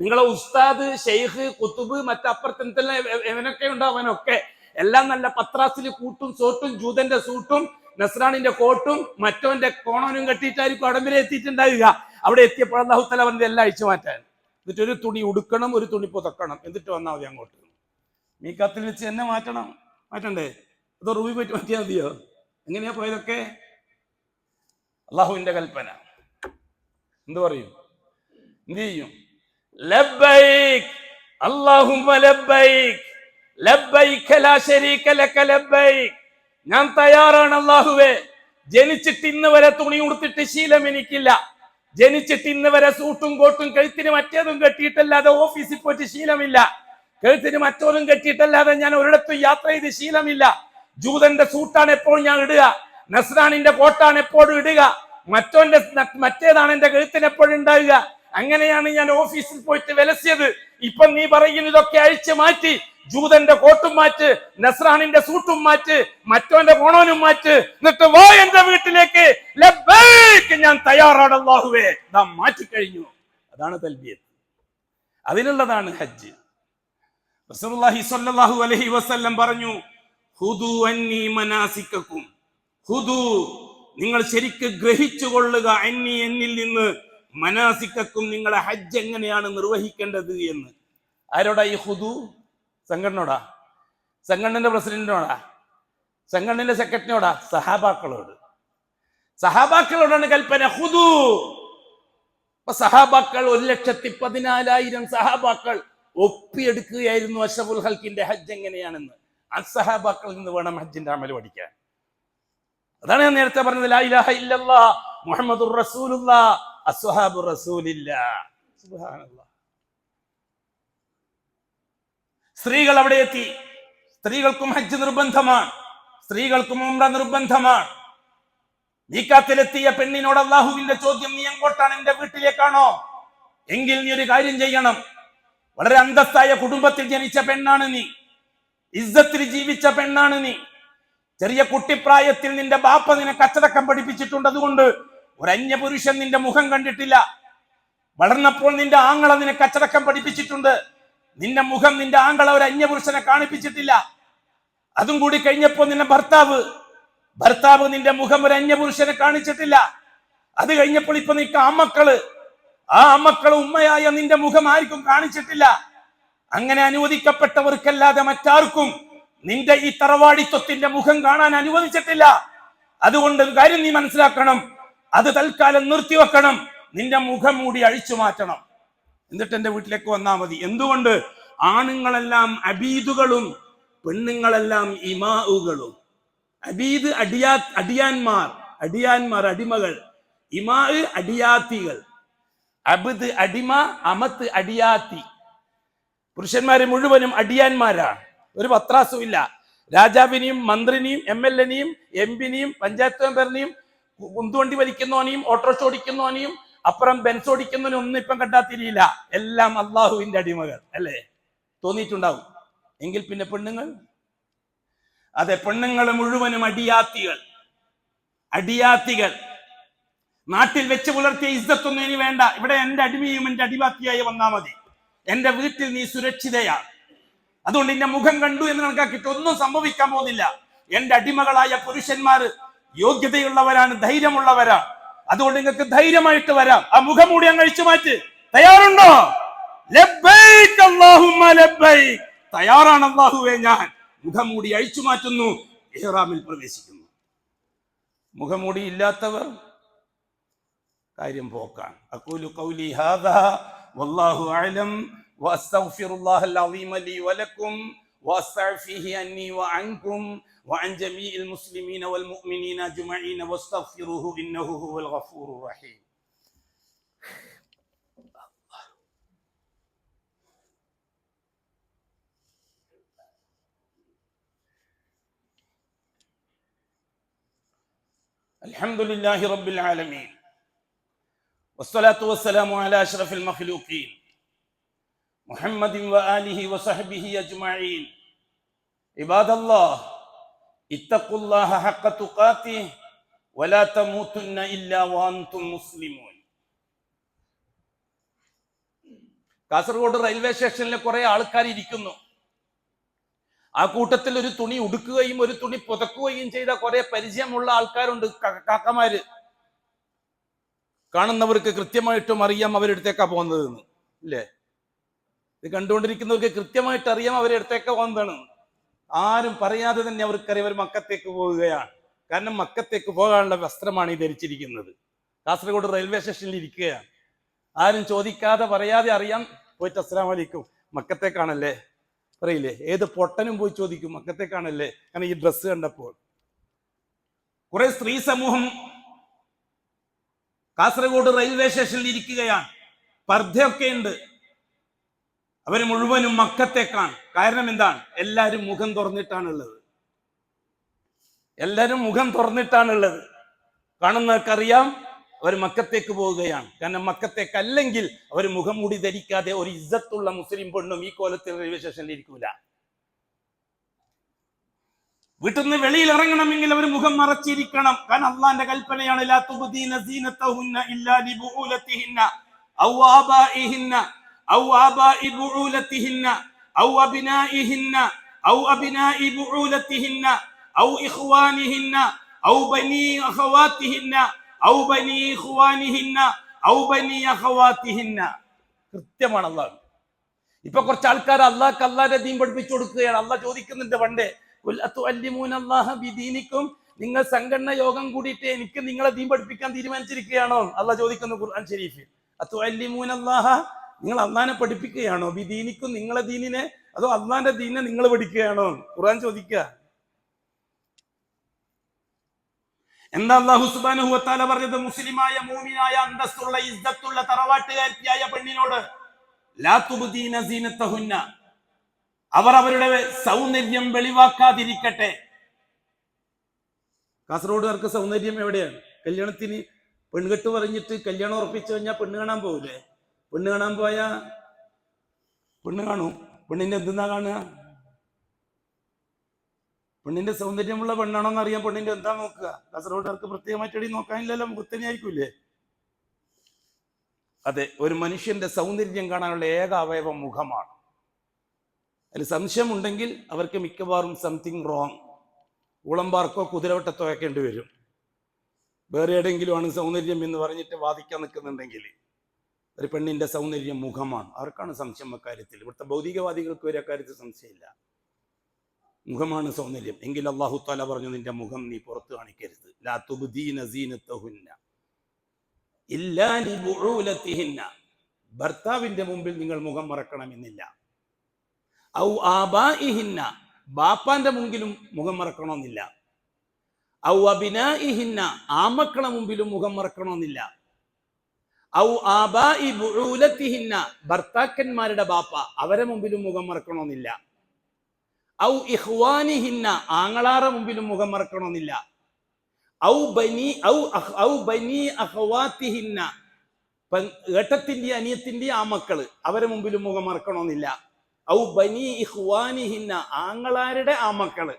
നിങ്ങളെ ഉസ്താദ്, ഷെയ്ഖ്, കുത്തുബ്, മറ്റപ്പുറത്തെല്ലാം എവനൊക്കെ ഉണ്ടോ, അവനൊക്കെ എല്ലാം നല്ല പത്രാസിൽ കൂട്ടും സോട്ടും ജൂതന്റെ സൂട്ടും നസ്രാണിന്റെ കോട്ടും മറ്റവന്റെ കോണനും കെട്ടിയിട്ടായിരിക്കും അടമ്പിലെ എത്തിയിട്ടുണ്ടാവുക. അവിടെ എത്തിയപ്പോൾ അല്ലാഹു തആല പറഞ്ഞത് എല്ലാം അഴിച്ചു മാറ്റാൻ. എന്നിട്ട് ഒരു തുണി ഉടുക്കണം, ഒരു തുണി പുതക്കണം, എന്നിട്ട് വന്നാൽ മതി അങ്ങോട്ട്. മീഖാത്തിൽ വെച്ച് എന്നെ മാറ്റണ്ടേ? അതോ റൂബി പോയിട്ട് മാറ്റിയാൽ മതിയോ? എങ്ങനെയാ പോയതൊക്കെ? അള്ളാഹുവിന്റെ കൽപ്പന. എന്ത് പറയും? എന്ത് ചെയ്യും? ലബ്ബൈക് അല്ലാഹുമ്മ ലബ്ബൈക് ലബ്ബൈക ലാ ശരീക ലക ലബ്ബൈക്, ഞാൻ തയ്യാറാണ് അല്ലാഹുവേ. ജനിച്ചിട്ട് ഇന്ന് വരെ തുണി ഉടുത്തിട്ട് ശീലം എനിക്കില്ല. ജനിച്ചിട്ട് ഇന്ന് വരെ സൂട്ടും കോട്ടും കഴുത്തിന് മറ്റേതും കെട്ടിയിട്ടല്ലാതെ ഓഫീസിൽ പോയിട്ട് ശീലമില്ല. കഴുത്തിന് മറ്റോതും കെട്ടിയിട്ടല്ലാതെ ഞാൻ ഒരിടത്തും യാത്ര ചെയ്ത് ശീലമില്ല. ജൂതന്റെ സൂട്ടാണ് എപ്പോഴും ഞാൻ ഇടുക, നസ്രാണിന്റെ കോട്ടാണ് എപ്പോഴും ഇടുക, മറ്റേതാണ് എന്റെ കഴുത്തിന് എപ്പോഴും ഉണ്ടാവുക. അങ്ങനെയാണ് ഞാൻ ഓഫീസിൽ പോയിട്ട് വിലസിയത്. ഇപ്പൊ നീ പറയുന്നതൊക്കെ അഴിച്ചു മാറ്റി, ജൂതന്റെ കോട്ടും മാറ്റ്, നസ്രാണിന്റെ സൂട്ടും മാറ്റ്, മറ്റോന്റെ കോണോനും മാറ്റ്, എന്നിട്ട് വാ എന്റെ വീട്ടിലേക്ക്. ലബ്ബൈക്, ഞാൻ തയ്യാറാണ് അല്ലാഹുവേ. നാം മാറ്റിക്കഴിഞ്ഞു. അതാണ് തൽബിയത്ത്, അതിനുള്ളതാണ് ഹജ്ജ്. റസൂലുള്ളാഹി സ്വല്ലല്ലാഹു അലൈഹി വസല്ലം പറഞ്ഞു, ഖുദൂ അന്നി മനാസിക്കക്കും, ഖുദൂ, നിങ്ങൾ ശരിക്ക് ഗ്രഹിച്ചു കൊള്ളുക, അന്നി, എന്നിൽ നിന്ന്, മനാസിക്കക്കും, നിങ്ങളെ ഹജ്ജ് എങ്ങനെയാണ് നിർവഹിക്കേണ്ടത് എന്ന്. ആരോടാ ഈ ഖുദൂ? സംഘടനയോടാ? സംഘടനയുടെ പ്രസിഡന്റിനോടാ? സംഘടനയുടെ സെക്രട്ടറിയോടാ? സഹാബാക്കളോട്. സഹാബാക്കളോടാണ് കൽപ്പന, ഖുദൂ. അപ്പൊ സഹാബാക്കൾ 1,14,000 സഹാബാക്കൾ ഒപ്പിയെടുക്കുകയായിരുന്നു അഷ്റഫുൽ ഖൽക്കിന്റെ ഹജ്ജ് എങ്ങനെയാണെന്ന്. ആ സഹാബാക്കളിൽ നിന്ന് വേണം ഹജ്ജിന്റെ അമൽ പഠിക്കാൻ. അതാണ് ഞാൻ നേരത്തെ പറഞ്ഞത്, ലാ ഇലാഹ ഇല്ലല്ലാഹ് മുഹമ്മദുർ റസൂലുള്ളാഹ് അസ്ഹാബു റസൂലില്ലാഹ്. സുബ്ഹാനല്ലാഹ്. സ്ത്രീകൾ അവിടെ എത്തി. സ്ത്രീകൾക്കും ഹജ്ജ് നിർബന്ധമാണ്, സ്ത്രീകൾക്കും ഉംറ നിർബന്ധമാണ്. മീഖാത്തിലെത്തിയ പെണ്ണിനോട് അല്ലാഹുവിന്റെ ചോദ്യം, നീ എങ്ങോട്ടാണ്? എന്റെ വീട്ടിലേക്കാണോ? എങ്കിൽ നീ ഒരു കാര്യം ചെയ്യണം. വളരെ അന്തസ്സായ കുടുംബത്തിൽ ജനിച്ച പെണ്ണാണ് നീ, ഇസ്സത്തിൽ ജീവിച്ച പെണ്ണാണ് നീ. ചെറിയ കുട്ടിപ്രായത്തിൽ നിന്റെ ബാപ്പ നിന്നെ കച്ചടക്കം പഠിപ്പിച്ചിട്ടുണ്ട്. അതുകൊണ്ട് ഒരു അന്യപുരുഷൻ നിന്റെ മുഖം കണ്ടിട്ടില്ല. വളർന്നപ്പോൾ നിന്റെ ആങ്ങള നിന്നെ കച്ചടക്കം പഠിപ്പിച്ചിട്ടുണ്ട്. നിന്റെ മുഖം നിന്റെ ആങ്ങള ഒരു അന്യപുരുഷനെ കാണിപ്പിച്ചിട്ടില്ല. അതും കൂടി കഴിഞ്ഞപ്പോൾ നിന്റെ ഭർത്താവ് നിന്റെ മുഖം ഒരു അന്യപുരുഷനെ കാണിച്ചിട്ടില്ല. അത് കഴിഞ്ഞപ്പോൾ ഇപ്പൊ നിനക്ക് ആ മക്കള് ഉമ്മയായ നിന്റെ മുഖം ആർക്കും കാണിച്ചിട്ടില്ല. അങ്ങനെ അനുവദിക്കപ്പെട്ടവർക്കല്ലാതെ മറ്റാർക്കും നിന്റെ ഈ തറവാടിത്വത്തിന്റെ മുഖം കാണാൻ അനുവദിച്ചിട്ടില്ല. അതുകൊണ്ട് കാര്യം നീ മനസ്സിലാക്കണം, അത് തൽക്കാലം നിർത്തിവെക്കണം. നിന്റെ മുഖം മൂടി അഴിച്ചു മാറ്റണം, എന്നിട്ട് എന്റെ വീട്ടിലേക്ക് വന്നാൽ മതി. എന്തുകൊണ്ട്? ആണുങ്ങളെല്ലാം അബീദുകളും പെണ്ണുങ്ങളെല്ലാം ഇമാഉകളും. അബീദ് അടിയാന്മാർ, അടിയാന്മാർ, അടിമകൾ. ഇമാ അടിയാത്തികൾ. അബ്ദ് അടിമ, അമത്ത് അടിയാത്തി. പുരുഷന്മാര് മുഴുവനും അടിയാന്മാരാണ്. ഒരു പത്രാസും ഇല്ല. രാജാവിനെയും മന്ത്രിനെയും MLA-നെയും MP-നെയും പഞ്ചായത്ത് മെമ്പറിനെയും ഉന്തുവണ്ടി വലിക്കുന്നവനെയും ഓട്ടോറിക്ഷ ഓടിക്കുന്നവനെയും അപ്പുറം ബെൻസ് ഓടിക്കുന്നവനും ഒന്നും ഇപ്പം കണ്ടാത്തിരിയില്ല. എല്ലാം അള്ളാഹുവിന്റെ അടിമകൾ അല്ലേ? തോന്നിയിട്ടുണ്ടാവും. എങ്കിൽ പിന്നെ പെണ്ണുങ്ങൾ, അതെ, പെണ്ണുങ്ങൾ മുഴുവനും അടിയാത്തികൾ. അടിയാത്തികൾ. നാട്ടിൽ വെച്ച് പുലർത്തിയ ഇസ്സത്തൊന്നും ഇനി വേണ്ട. ഇവിടെ എന്റെ അടിമയും എന്റെ അടിവാത്തിയായി വന്നാൽ മതി. എന്റെ വീട്ടിൽ നീ സുരക്ഷിതയാണ്. അതുകൊണ്ട് എന്റെ മുഖം കണ്ടു എന്ന് കണക്കാക്കിയിട്ട് ഒന്നും സംഭവിക്കാൻ പോകുന്നില്ല. എന്റെ അടിമകളായ പുരുഷന്മാർ യോഗ്യതയുള്ളവരാണ്, ധൈര്യമുള്ളവരാണ്. അതുകൊണ്ട് നിങ്ങൾക്ക് ധൈര്യമായിട്ട് വരാം. ആ മുഖം മൂടി അങ്ങ് അഴിച്ചു മാറ്റ്. തയ്യാറുണ്ടോ? ലബ്ബൈക് അല്ലാഹുമ്മ ലബ്ബൈക്. തയ്യാറാണ് അല്ലാഹുവേ, ഞാൻ മുഖം മൂടി അഴിച്ചു മാറ്റുന്നു, ഇഹ്റാമിൽ പ്രവേശിക്കുന്നു. മുഖംമൂടി ഇല്ലാത്തവർ കാര്യം പോക്കാണ്. അഖൂലു ഖൗലി ഹാദാ വല്ലാഹു അഅലം വഅസ്തഗ്ഫിറുല്ലാഹൽ അളീമ ലീ വലക്കും വഅസ്തഗ്ഫിഹി അന്നി വഅൻകും വഅൻ ജമീഇൽ മുസ്ലിമീന വൽ മുഅ്മിനീന അജ്മഈന വസ്തഗ്ഫിറുഹു ഇന്നഹു ഹുവൽ ഗഫൂറുർ റഹീം. അൽഹംദുലില്ലാഹി റബ്ബിൽ ആലമീൻ വസ്സലാത്തു വസ്സലാമു അലാ അഷ്റഫിൽ മഖ്ലൂഖീൻ മുഹമ്മദിൻ വആലിഹി വസഹ്ബിഹി അജ്മഈൻ. ഇബാദല്ലാഹ് ഇത്തഖുല്ലാഹ ഹഖ്ക തുഖാതിഹി വലാ തമൂതുന്ന ഇല്ലാ വഅൻതും മുസ്ലിമൂൻ. കാസർഗോഡ് റെയിൽവേ സ്റ്റേഷനിൽ കുറെ ആൾക്കാർ ഇരിക്കുന്നു. ആ കൂട്ടത്തിൽ ഒരു തുണി ഉടുക്കുകയും ഒരു തുണി പുതക്കുകയും ചെയ്ത കുറെ പരിചയമുള്ള ആൾക്കാരുണ്ട്, കാക്കമാര്. കാണുന്നവർക്ക് കൃത്യമായിട്ടും അറിയാം അവരെടുത്തേക്കാ പോകുന്നത് ഇല്ലേ? ഇത് കണ്ടുകൊണ്ടിരിക്കുന്നവർക്ക് കൃത്യമായിട്ട് അറിയാം അവരെടുത്തേക്കാ പോകുന്നതാണ്. ആരും പറയാതെ തന്നെ അവർക്കറിയാം അവർ മക്കത്തേക്ക് പോവുകയാണ്. കാരണം മക്കത്തേക്ക് പോകാനുള്ള വസ്ത്രമാണ് ഈ ധരിച്ചിരിക്കുന്നത്. കാസർഗോഡ് റെയിൽവേ സ്റ്റേഷനിൽ ഇരിക്കുകയാണ്. ആരും ചോദിക്കാതെ പറയാതെ അറിയാം, പോയിട്ട് അസ്സലാമു അലൈക്കും, മക്കത്തേക്കാണല്ലേ പറയില്ലേ? ഏത് പൊട്ടനും പോയി ചോദിക്കും, മക്കത്തേക്കാണല്ലേ? കാരണം ഈ ഡ്രസ്സ് കണ്ടപ്പോൾ. കുറെ സ്ത്രീ സമൂഹം കാസർഗോഡ് റെയിൽവേ സ്റ്റേഷനിൽ ഇരിക്കുകയാണ്. പർദ്ദയൊക്കെ ഉണ്ട്. അവര് മുഴുവനും മക്കത്തേക്കാണ്. കാരണം എന്താണ്? എല്ലാരും മുഖം തുറന്നിട്ടാണുള്ളത്. എല്ലാരും മുഖം തുറന്നിട്ടാണുള്ളത്. കാണുന്നവർക്കറിയാം അവർ മക്കത്തേക്ക് പോവുകയാണ്. കാരണം മക്കത്തേക്ക് അല്ലെങ്കിൽ അവർ മുഖം മൂടി ധരിക്കാതെ ഒരു ഇസ്സത്തുള്ള മുസ്ലിം പെണ്ണും ഈ കോലത്തിൽ റെയിൽവേ സ്റ്റേഷനിൽ ഇരിക്കൂല. വീട്ടിൽ നിന്ന് വെളിയിൽ ഇറങ്ങണമെങ്കിൽ അവർ മുഖം മറച്ചിരിക്കണം. കാരണം അള്ളാന്റെ കൽപ്പനയാണ്, ലാ തുബ്ദീന സീനതഹുന്ന ഇല്ലാ ലിബുഉലതിഹിന്ന ഔ ആബാഇഹിന്ന ഔ ആബാഇ ബുഉലതിഹിന്ന ഔ അബ്നാഇഹിന്ന ഔ അബ്നാഇ ബുഉലതിഹിന്ന ഔ ഇഖ്വാനിഹിന്ന ഔ ബനി അഖവാതിഹിന്ന ഔ ബനി ഇഖ്വാനിഹിന്ന ഔ ബനി അഖവാതിഹിന്ന. കൃത്യമാണ് അള്ളാഹ്. ഇപ്പൊ കുറച്ച് ആൾക്കാർ അള്ളാഹ്ന്റെ ദീൻ പഠിപ്പിച്ചു കൊടുക്കുകയാണ്. അള്ളാഹ് ചോദിക്കുന്നുണ്ട് പണ്ടേ, നിങ്ങൾ സംഘടന യോഗം കൂടിയിട്ട് എനിക്ക് നിങ്ങളെ ദീൻ പഠിപ്പിക്കാൻ തീരുമാനിച്ചിരിക്കുകയാണോ? അള്ളാഹ് ചോദിക്കുന്നു ഖുർആൻ ഷരീഫിൽ. അത്തുഅല്ലിമൂനല്ലാഹ, നിങ്ങൾ അള്ളാഹിനെ പഠിപ്പിക്കുകയാണോ? ബിദീനിക്കും, നിങ്ങളെ ദീനിനെ, അതോ അള്ളാഹിന്റെ ദീനിനെ നിങ്ങൾ പഠിക്കുകയാണോ? ഖുർആൻ ചോദിക്കുക. എന്താ അല്ലാഹു സുബ്ഹാനഹു വ തആല പറഞ്ഞത്? മുസ്ലിമായ മൂമിനായ അന്തസ്സുള്ള ഇസ്സത്തുള്ള തറവാട്ടുകാരിയായ പെണ്ണിനോട് ലാ തുബ്ദീന സീനതഹുന്ന, അവർ അവരുടെ സൗന്ദര്യം വെളിവാക്കാതിരിക്കട്ടെ. കാസർഗോഡുകാർക്ക് സൗന്ദര്യം എവിടെയാണ്? കല്യാണത്തിന് പെൺകെട്ട് പറഞ്ഞിട്ട് കല്യാണം ഉറപ്പിച്ചു കഴിഞ്ഞാൽ പെണ്ണ് കാണാൻ പോകൂലേ? പെണ്ണ് കാണാൻ പോയാ പെണ്ണ് കാണൂ. പെണ്ണിന്റെ എന്തെന്നാ കാണുക? പെണ്ണിന്റെ സൗന്ദര്യമുള്ള പെണ്ണാണോന്ന് അറിയാൻ പെണ്ണിന്റെ എന്താ നോക്കുക? കാസർഗോഡുകാർക്ക് പ്രത്യേകമായിട്ട് എടി നോക്കാനില്ലല്ലോ, മുഖത്തന്നെ ആയിരിക്കൂലേ? അതെ, ഒരു മനുഷ്യന്റെ സൗന്ദര്യം കാണാനുള്ള ഏക അവയവം മുഖമാണ്. അതിൽ സംശയമുണ്ടെങ്കിൽ അവർക്ക് മിക്കവാറും സംതിങ് റോങ്, ഊളംപാർക്കോ കുതിരവട്ടത്തോ വെക്കേണ്ടി വരും. വേറെ എവിടെയെങ്കിലും ആണ് സൗന്ദര്യം എന്ന് പറഞ്ഞിട്ട് വാദിക്കാൻ നിൽക്കുന്നുണ്ടെങ്കിൽ ഒരു പെണ്ണിന്റെ സൗന്ദര്യം മുഖമാണ്. അവർക്കാണ് സംശയം അക്കാര്യത്തിൽ. ഇവിടുത്തെ ഭൗതികവാദികൾക്ക് ഒരു അക്കാര്യത്തിൽ സംശയമില്ല. മുഖമാണ് സൗന്ദര്യം. എങ്കിൽ അല്ലാഹു തആല പറഞ്ഞു, നിന്റെ മുഖം നീ പുറത്ത് കാണിക്കരുത്. ലാ തുബ്ദീന സീനതഹുന്ന ഇല്ലാ ലിബുഉലതിഹിന്ന, ഭർത്താവിന്റെ മുമ്പിൽ നിങ്ങൾ മുഖം മറക്കണമെന്നില്ല. ഔ ആബാഇഹിന്ന, ബാപ്പാന്റെ മുമ്പിലും മുഖം മറക്കണമെന്നില്ല. ഔ അബിനാഇഹിന്ന, ആമക്കളെ മുമ്പിലും മുഖം മറക്കണമെന്നില്ല. ഔ ആബാഇ ബുഊലത്തിഹിന്ന, ഭർത്താക്കന്മാരുടെ ബാപ്പ അവരെ മുമ്പിലും മുഖം മറക്കണമെന്നില്ല. ഔ ഇഖ്വാനിഹിന്ന, ആങ്ങളാറെ മുമ്പിലും മുഖം മറക്കണമെന്നില്ല. ഔ ബനി അഖവാത്തിഹിന്ന, ഏട്ടത്തിന്റെ അനിയത്തിന്റെ ആമക്കള് അവരെ മുമ്പിലും മുഖം മറക്കണമെന്നില്ല. ഔ ബനി ഇഖ്വാനിഹിന്ന, ആങ്ങളാരുടെ ആമക്കള്.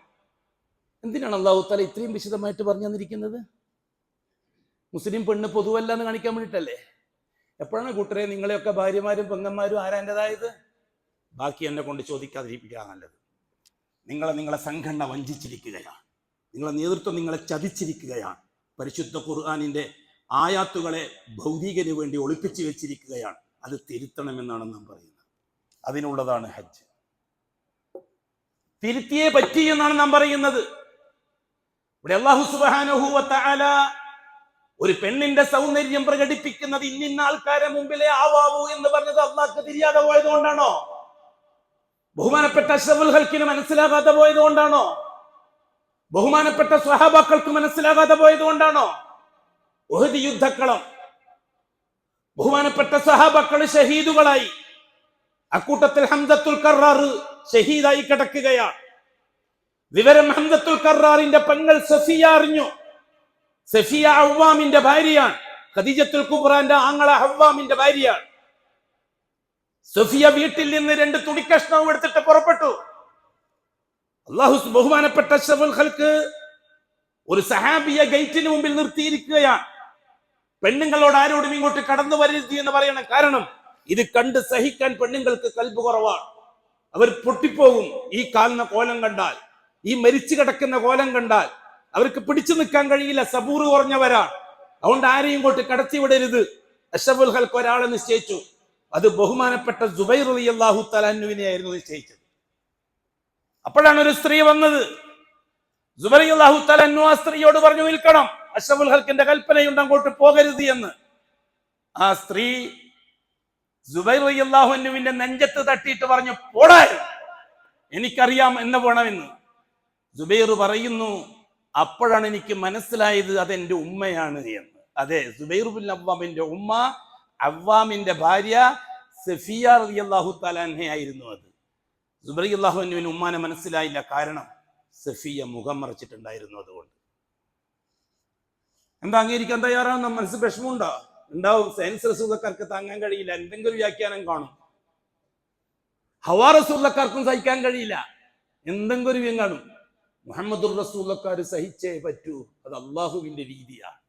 എന്തിനാണ് അല്ലാഹു തആല ഇത്രയും വിശദമായിട്ട് പറഞ്ഞു തന്നിരിക്കുന്നത്? മുസ്ലിം പെണ്ണ് പൊതുവല്ല എന്ന് കാണിക്കാൻ വേണ്ടിയിട്ടല്ലേ? എപ്പോഴാണ് കൂട്ടരെ നിങ്ങളെയൊക്കെ ഭാര്യമാരും പെങ്ങന്മാരും ആരാൻ്റെതായത്? ബാക്കി എന്നെ കൊണ്ട് ചോദിക്കാതിരിക്കുക നല്ലത്. നിങ്ങളെ സംഘടന വഞ്ചിച്ചിരിക്കുകയാണ്, നിങ്ങളെ നേതൃത്വം നിങ്ങളെ ചതിച്ചിരിക്കുകയാണ്. പരിശുദ്ധ ഖുർആനിന്റെ ആയാത്തുകളെ ഭൗതികന് വേണ്ടി ഒളിപ്പിച്ചു വെച്ചിരിക്കുകയാണ്. അത് തിരുത്തണമെന്നാണ് നാം പറയുന്നത്. അതിനുള്ളതാണ് ഹജ്ജ്. തിരുത്തിയേ പറ്റി എന്നാണ് നാം പറയുന്നത്. ഇവിടെ അല്ലാഹു സുബ്ഹാനഹു വ തആല ഒരു പെണ്ണിന്റെ സൗന്ദര്യം പ്രകടിപ്പിക്കുന്നത് ഇന്നിന്ന ആൾക്കാരെ മുമ്പിലേ ആവാവൂ എന്ന് പറഞ്ഞത് അള്ളാഹ്ക്ക് തിരിയാതെ പോയത് കൊണ്ടാണോ? ബഹുമാനപ്പെട്ട അഷ്റഫുൽ ഖൽഖിന് മനസ്സിലാകാതെ പോയത് കൊണ്ടാണോ? ബഹുമാനപ്പെട്ട സ്വഹാബാക്കൾക്ക് മനസ്സിലാകാതെ പോയത് കൊണ്ടാണോ? ഉഹദ് യുദ്ധക്കളം, ബഹുമാനപ്പെട്ട സ്വഹാബാക്കൾ ഷഹീദുകളായി. അക്കൂട്ടത്തിൽ ഹംസത്തുൽ കർറാർ ഷഹീദായി കിടക്കുകയാണ്. വിവരം ഹംസത്തുൽ കർറാറിന്റെ പെങ്ങൾ സഫിയ അറിഞ്ഞു. സഫിയ അവ്വാമിന്റെ ഭാര്യയാണ്. ഖദീജത്തുൽ കുബ്രാന്റെ ആങ്ങള അവ്വാമിന്റെ ഭാര്യയാണ്. സഫിയ വീട്ടിൽ നിന്ന് 2 തുണിക്കഷ്ണവും എടുത്തിട്ട് പുറപ്പെട്ടു. അല്ലാഹു ബഹുമാനപ്പെട്ട അഷ്റഫുൽ ഖൽഖ് ഒരു സഹാബിയെ ഗേറ്റിന് മുമ്പിൽ നിർത്തിയിരിക്കുകയാണ്. പെണ്ണുങ്ങളോട് ആരോടും ഇങ്ങോട്ട് കടന്നു വരരുത് എന്ന് പറയണം. കാരണം ഇത് കണ്ട് സഹിക്കാൻ പെണ്ണുങ്ങൾക്ക് കൽബ് കുറവാണ്. അവർ പൊട്ടിപ്പോകും. ഈ കാണുന്ന കോലം കണ്ടാൽ, ഈ മരിച്ചു കിടക്കുന്ന കോലം കണ്ടാൽ അവർക്ക് പിടിച്ചു നിൽക്കാൻ കഴിയില്ല. സബൂർ കുറഞ്ഞവരാണ്. അതുകൊണ്ട് ആരെയും ഇങ്ങോട്ട് കടത്തി വിടരുത്. അഷ്റഫുൽ ഖൽഖ് ഒരാളെ നിശ്ചയിച്ചു. അത് ബഹുമാനപ്പെട്ട സുബൈർ റളിയല്ലാഹു തആല അൻഹുവിനെ ആയിരുന്നു നിശ്ചയിച്ചത്. അപ്പോഴാണ് ഒരു സ്ത്രീ വന്നത്. സുബൈർ റളിയല്ലാഹു തആല അൻഹു ആ സ്ത്രീയോട് പറഞ്ഞു, നിൽക്കണം, അഷ്റഫുൽ ഖൽഖിന്റെ കൽപ്പനയുണ്ട്, അങ്ങോട്ട് പോകരുത് എന്ന്. ആ സ്ത്രീ സുബൈർ റളിയല്ലാഹു അൻഹുവിന്റെ നെഞ്ചത്ത് തട്ടിയിട്ട് പറഞ്ഞു, പോടാ, എനിക്കറിയാം എന്നെ പോണമെന്ന്. സുബൈർ പറയുന്നു, അപ്പോഴാണ് എനിക്ക് മനസ്സിലായത് അതെന്റെ ഉമ്മയാണ് എന്ന്. അതെ, സുബൈർ ബിൻ അവ്വാമിന്റെ ഉമ്മ, അവ്വാമിന്റെ ഭാര്യ സഫിയ റളിയല്ലാഹു തആല അൻഹയായിരുന്നു. അത് സുബൈർ റളിയല്ലാഹു അൻഹുവിന് ഉമ്മാനെ മനസ്സിലായില്ല. കാരണം സഫിയ മുഖം മറച്ചിട്ടുണ്ടായിരുന്നു. അതുകൊണ്ട് എന്താ അംഗീകരിക്കാൻ തയ്യാറാണെന്ന മനസ്സ് വിഷമമുണ്ടോ? ഉണ്ടാവും. സയൻസ് റസൂലക്കാർക്ക് താങ്ങാൻ കഴിയില്ല, എന്തെങ്കിലും വ്യാഖ്യാനം കാണും. ഹവാ റസൂലക്കാർക്കും സഹിക്കാൻ കഴിയില്ല, എന്തെങ്കിലും ഒരു വ്യം കാണും. മുഹമ്മദുർ റസൂലക്കാർ സഹിച്ചേ പറ്റൂ. അത് അള്ളാഹുവിന്റെ രീതിയാണ്.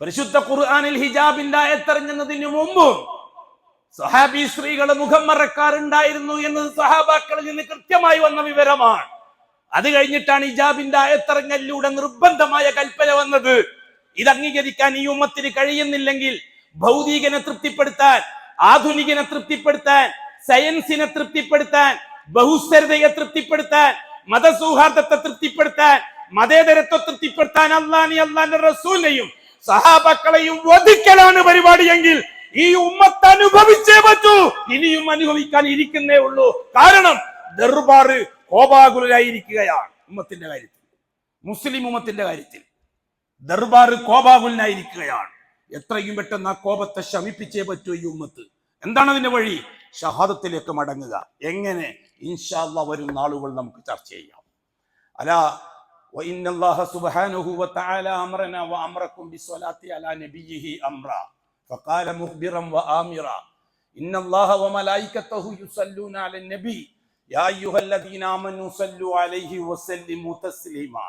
പരിശുദ്ധ ഖുർആനിൽ ഹിജാബിന്റെ ആയത്തിറങ്ങുന്നതിന് മുമ്പും സഹാബി സ്ത്രീകൾ മുഖം മറക്കാറുണ്ടായിരുന്നു എന്നത് സഹാബാക്കളിൽ നിന്ന് കൃത്യമായി വന്ന വിവരമാണ്. അത് കഴിഞ്ഞിട്ടാണ് ഹിജാബിന്റെ ആയത്തിറങ്ങലിലൂടെ നിർബന്ധമായ കൽപ്പന വന്നത്. ഇത് അംഗീകരിക്കാൻ ഈ ഉമ്മത്തിന് കഴിയുന്നില്ലെങ്കിൽ ഭൗതികനെ തൃപ്തിപ്പെടുത്താൻ, ആധുനികനെ തൃപ്തിപ്പെടുത്താൻ, സയൻസിനെ തൃപ്തിപ്പെടുത്താൻ, ബഹുസ്വരതയെ തൃപ്തിപ്പെടുത്താൻ, മതസൗഹാർദ്ദത്തെ തൃപ്തിപ്പെടുത്താൻ, മതേതരത്വം തൃപ്തിപ്പെടുത്താൻ അള്ളാന്റെ റസൂലിനെയും സഹാബാക്കളെയും വധിക്കലാണ് പരിപാടിയെങ്കിൽ ഈ ഉമ്മത്ത് അനുഭവിച്ചേ പറ്റൂ. ഇനിയും അനുഭവിക്കാൻ ഇരിക്കുന്നേ ഉള്ളൂ. കാരണം ദർബാർ കോപാകുലരായിരിക്കുകയാണ്. ഉമ്മത്തിന്റെ കാര്യത്തിൽ, മുസ്ലിം ഉമ്മത്തിന്റെ കാര്യത്തിൽ ദർബാർ കോപാകുലനായിരിക്കുകയാണ്. എത്രയും പെട്ടെന്ന് ആ കോപത്തെ ശമിപ്പിച്ചേ പറ്റൂ ഈ ഉമ്മത്ത്. എന്താണ് അതിന്റെ വഴി? ഷഹാദത്തിലേക്ക് മടങ്ങുക. എങ്ങനെ? ഇൻഷാ അല്ലാഹ് വരും നാളുകൾ നമുക്ക് ചർച്ച ചെയ്യാം. അലാ وإن الله سبحانه وتعالى أمرنا وأمركم بالصلاة على نبيه أمرا فقال مخبرا وآمرا إن الله وملائكته يصلون على النبي يا أيها الذين آمنوا صلوا عليه وسلموا تسليما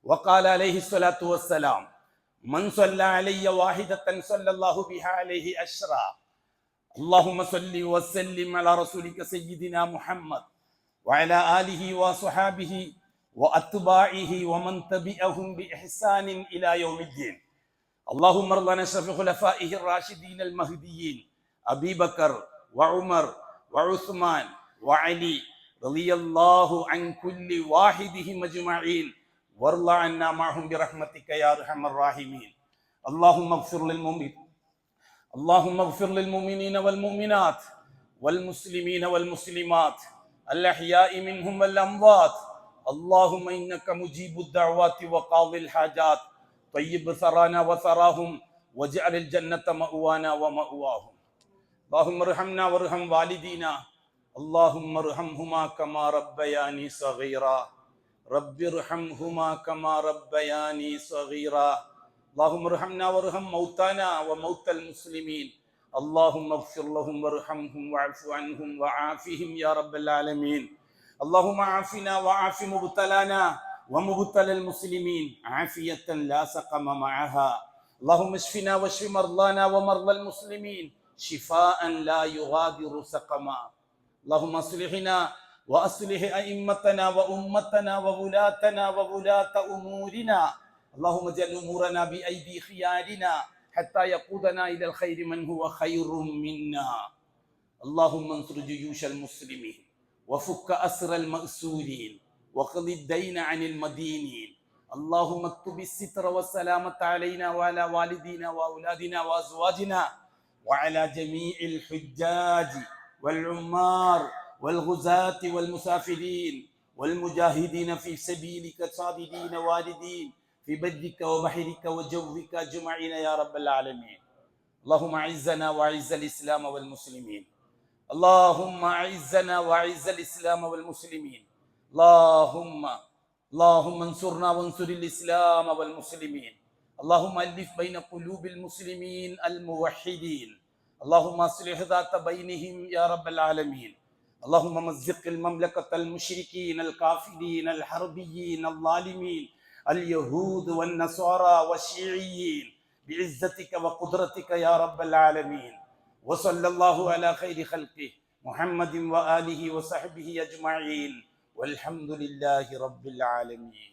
وقال عليه الصلاة والسلام من صلى علي واحدة صلى الله بها عليه أشرا اللهم صل وسلم على رسولك سيدنا محمد وعلى آله وصحابه وأتباعه ومن تبعهم بإحسان إلى يوم الدين اللهم ارض عن أشرف خلفائه الراشدين المهديين أبي بكر وعمر وعثمان وعلي رضي الله عن كل واحدهم أجمعين وارض عنا معهم برحمتك يا أرحم الراحمين اللهم اغفر للمؤمنين والمؤمنات والمسلمين والمسلمات الأحياء منهم والأموات اللهم إنك مجيب الدعوات وقاضي الحاجات طيب ثرانا وثراهم واجعل الجنة مأوانا ومأواهم. اللهم ارحمنا وارحم والدينا، اللهم ارحمهما كما ربياني صغيرا، رب ارحمهما كما ربياني صغيرا. اللهم ارحمنا وارحم موتانا وموتى المسلمين، اللهم اغفر لهم وارحمهم واعف عنهم وعافهم يا رب العالمين. اللهم عافنا وعاف مبتلانا ومبتلى المسلمين عافية لا سقم معها. اللهم اشفنا واشف مرضانا ومرضى المسلمين شفاء لا يغادر سقما. اللهم اصلحنا واصلح ائمتنا وامتنا وولاتنا وولاة امورنا. اللهم اجعل امورنا بايدي خيارنا حتى يقودنا الى الخير من هو خير منا. اللهم انصر جيوش المسلمين وفك اسر المأسورين وقض الدين عن المدينين. اللهم اكتب الستر والسلامة علينا وعلى والدينا واولادنا وازواجنا وعلى جميع الحجاج والعمار والغزاة والمسافرين والمجاهدين في سبيلك صابرين والدين في برك وبحرك وجوك اجمعين يا رب العالمين. اللهم اعزنا واعز الاسلام والمسلمين، اللهم اعزنا واعز الاسلام والمسلمين. اللهم انصرنا وانصر الاسلام والمسلمين. اللهم الف بين قلوب المسلمين الموحدين، اللهم اصلح ذات بينهم يا رب العالمين. اللهم مزق المملكة المشركين الكافرين الحربيين الظالمين اليهود والنصارى والشيعيين بعزتك وقدرتك يا رب العالمين. وصلى الله على خير خلقه محمد وآله وصحبه أجمعين والحمد لله رب العالمين.